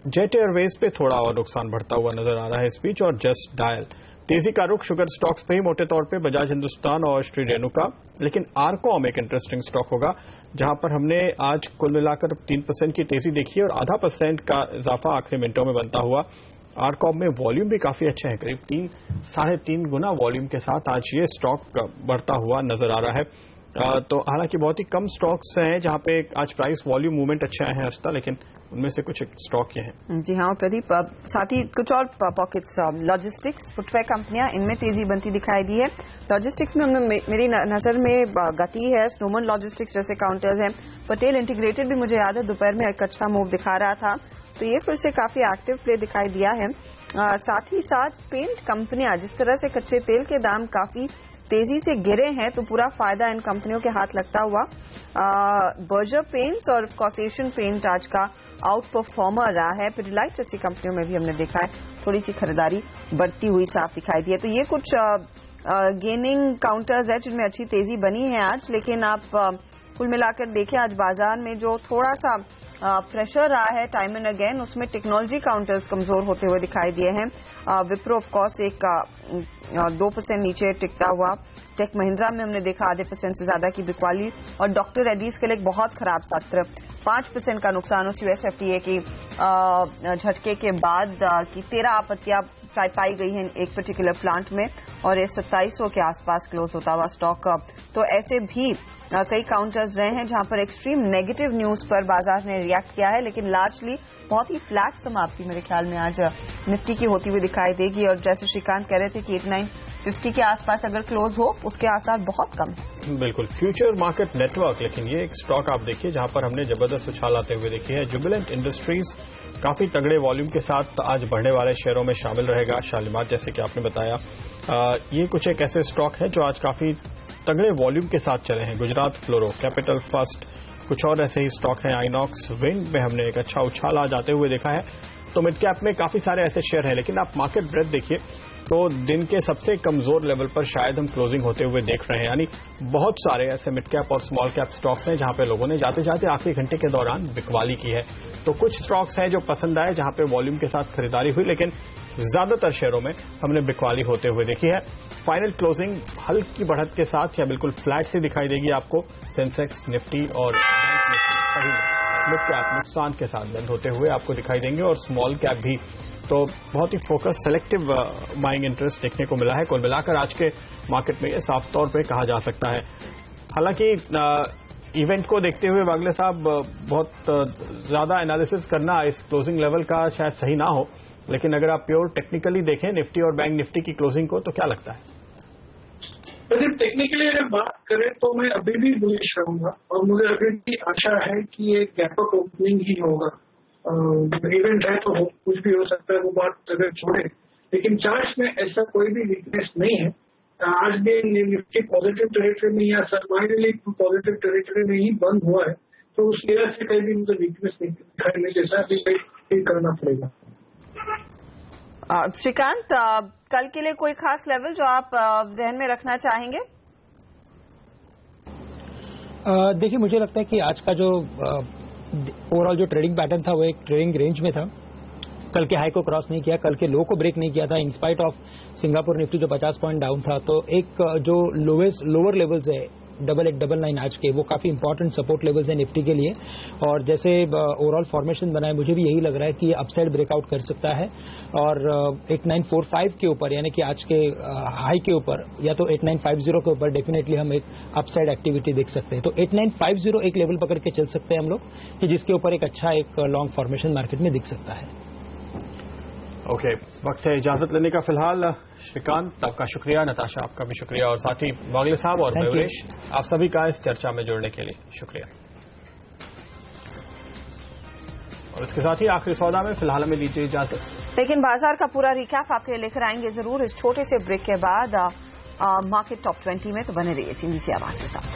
जेट एयरवेज पे थोड़ा और नुकसान बढ़ता हुआ नजर आ रहा है इस बीच। और जस्ट डायल तेजी का रुख शुगर स्टॉक्स पे ही मोटे तौर पे बजाज हिंदुस्तान और श्री रेणुका, लेकिन आरकॉम एक इंटरेस्टिंग स्टॉक होगा जहां पर हमने आज कुल मिलाकर 3% की तेजी देखी है और 0.5% का इजाफा आखिरी मिनटों में बनता हुआ। आरकॉम में वॉल्यूम भी काफी अच्छे हैं, करीब 3-3.5 गुना वॉल्यूम के साथ आज ये स्टॉक बढ़ता हुआ नजर आ रहा है। तो हालांकि बहुत ही कम स्टॉक्स हैं जहां पे आज प्राइस वॉल्यूम मूवमेंट अच्छा है हर्षता, लेकिन उनमें से कुछ स्टॉक ये हैं। जी हाँ प्रदीप, साथ ही कुछ और पॉकेट्स, लॉजिस्टिक्स, फुटवेयर कंपनियां, इनमें तेजी बनती दिखाई दी है। लॉजिस्टिक्स में मेरी नजर में गति है, स्नोमन लॉजिस्टिक्स जैसे काउंटर्स हैं, पटेल इंटीग्रेटेड भी मुझे याद है दोपहर में एक अच्छा मूव दिखा रहा था, तो ये फिर से काफी एक्टिव प्ले दिखाई दिया है। साथ ही साथ पेंट कंपनियां, जिस तरह से कच्चे तेल के दाम काफी तेजी से गिरे हैं तो पूरा फायदा इन कंपनियों के हाथ लगता हुआ। बर्जर पेंट्स और कॉसेशन पेंट आज का आउट परफॉर्मर रहा है। पिडिलाइट जैसी कंपनियों में भी हमने देखा है थोड़ी सी खरीदारी बढ़ती हुई साफ दिखाई दी है। तो ये कुछ गेनिंग काउंटर्स है जिनमें अच्छी तेजी बनी है आज। लेकिन आप कुल मिलाकर देखें आज बाजार में जो थोड़ा सा प्रेशर रहा है टाइम एंड अगेन, उसमें टेक्नोलॉजी काउंटर्स कमजोर होते हुए दिखाई दिए हैं। विप्रो ऑफ कोर्स एक 2% नीचे टिकता हुआ। टेक महिंद्रा में हमने देखा 0.5% से ज्यादा की बिकवाली और डॉक्टर रेड्डीज के लिए एक बहुत खराब सत्र, 5% का नुकसान उस यूएसएफडीए की झटके के बाद की 13 आपत्तियां पाई गई हैं एक पर्टिकुलर प्लांट में और ये 2700 के आसपास क्लोज होता हुआ स्टॉक। तो ऐसे भी कई काउंटर्स रहे हैं जहां पर एक्सट्रीम नेगेटिव न्यूज पर बाजार ने रिएक्ट किया है, लेकिन लार्जली बहुत ही फ्लैट समाप्ति मेरे ख्याल में आज निफ्टी की होती हुई दिखाई देगी। और जैसे श्रीकांत कह रहे थे कि 8950 के आसपास अगर क्लोज हो उसके आसार बहुत कम है। बिल्कुल, फ्यूचर मार्केट नेटवर्क, लेकिन ये एक स्टॉक आप देखिए जहां पर हमने जबरदस्त उछाल आते हुए देखी है। जुबिलेंट इंडस्ट्रीज काफी तगड़े वॉल्यूम के साथ आज बढ़ने वाले शेयरों में शामिल रहेगा। शालीमार जैसे कि आपने बताया, ये कुछ एक ऐसे स्टॉक है जो आज काफी तगड़े वॉल्यूम के साथ चले हैं। गुजरात फ्लोरो, कैपिटल फर्स्ट, कुछ और ऐसे ही स्टॉक हैं। आइनॉक्स, विंड में हमने एक अच्छा उछाल आज आते हुए देखा है। तो मिड कैप में काफी सारे ऐसे शेयर हैं, लेकिन आप मार्केट ब्रेथ देखिए तो दिन के सबसे कमजोर लेवल पर शायद हम क्लोजिंग होते हुए देख रहे हैं। यानी बहुत सारे ऐसे मिड कैप और स्मॉल कैप स्टॉक्स हैं जहां पे लोगों ने जाते जाते आखिरी घंटे के दौरान बिकवाली की है। तो कुछ स्टॉक्स हैं जो पसंद आए जहां पे वॉल्यूम के साथ खरीदारी हुई, लेकिन ज्यादातर शेयरों में हमने बिकवाली होते हुए देखी है। फाइनल क्लोजिंग हल्की बढ़त के साथ या बिल्कुल फ्लैट सी दिखाई देगी आपको। सेंसेक्स, निफ्टी और बैंक निफ्टी मिड कैप नुकसान के साथ बंद होते हुए आपको दिखाई देंगे और स्मॉल कैप भी। तो बहुत ही फोकस सेलेक्टिव बाइंग इंटरेस्ट देखने को मिला है। कुल मिलाकर आज के मार्केट में ये साफ तौर पे कहा जा सकता है। हालांकि इवेंट को देखते हुए वागले साहब बहुत ज्यादा एनालिसिस करना इस क्लोजिंग लेवल का शायद सही ना हो, लेकिन अगर आप प्योर टेक्निकली देखें निफ्टी और बैंक निफ्टी की क्लोजिंग को तो क्या लगता है? टेक्निकली अगर बात करें तो मैं अभी भी बुलिश रहूंगा और मुझे अभी भी आशा है कि ये गैप अप ओपनिंग ही होगा। इवेंट है तो कुछ भी हो सकता है, वो बात अगर छोड़े, लेकिन चार्ट्स में ऐसा कोई भी वीकनेस नहीं है। आज भी निफ्टी पॉजिटिव टेरिटरी में या सर्वाइवली पॉजिटिव टेरिटरी में ही बंद हुआ है, तो उस लिहाज से कहीं भी मुझे वीकनेस नहीं दिखाई जैसा भी फील करना पड़ेगा। श्रीकांत, कल के लिए कोई खास लेवल जो आप जहन में रखना चाहेंगे? देखिए, मुझे लगता है कि आज का जो ओवरऑल जो ट्रेडिंग पैटर्न था वो एक ट्रेडिंग रेंज में था। कल के हाई को क्रॉस नहीं किया, कल के लो को ब्रेक नहीं किया था, इंस्पाइट ऑफ सिंगापुर निफ्टी जो 50 पॉइंट डाउन था। तो एक जो लोअर लेवल्स है 8899 आज के, वो काफी इंपॉर्टेंट सपोर्ट लेवल्स है निफ्टी के लिए। और जैसे ओवरऑल फॉर्मेशन बना है, मुझे भी यही लग रहा है कि अपसाइड ब्रेकआउट कर सकता है और 8945 के ऊपर, यानी कि आज के हाई के ऊपर या तो 8950 के ऊपर डेफिनेटली हम एक अपसाइड एक्टिविटी देख सकते हैं। तो 8950 एक लेवल पकड़ के चल सकते हैं हम लोग, कि जिसके ऊपर एक अच्छा एक लॉन्ग फॉर्मेशन मार्केट में दिख सकता है। ओके, वक्त है इजाजत लेने का। फिलहाल श्रीकांत, आपका शुक्रिया, नताशा आपका भी शुक्रिया, और साथ ही वागले साहब और मयूरेश, आप सभी का इस चर्चा में जुड़ने के लिए शुक्रिया। और इसके साथ ही आखिरी सौदा में फिलहाल हमें लीजिए इजाजत। लेकिन बाजार का पूरा रिकैप आपके लिए लेकर आएंगे जरूर इस छोटे से ब्रेक के बाद मार्केट टॉप 20 में। तो बने रहिए CNBC आवाज के साथ।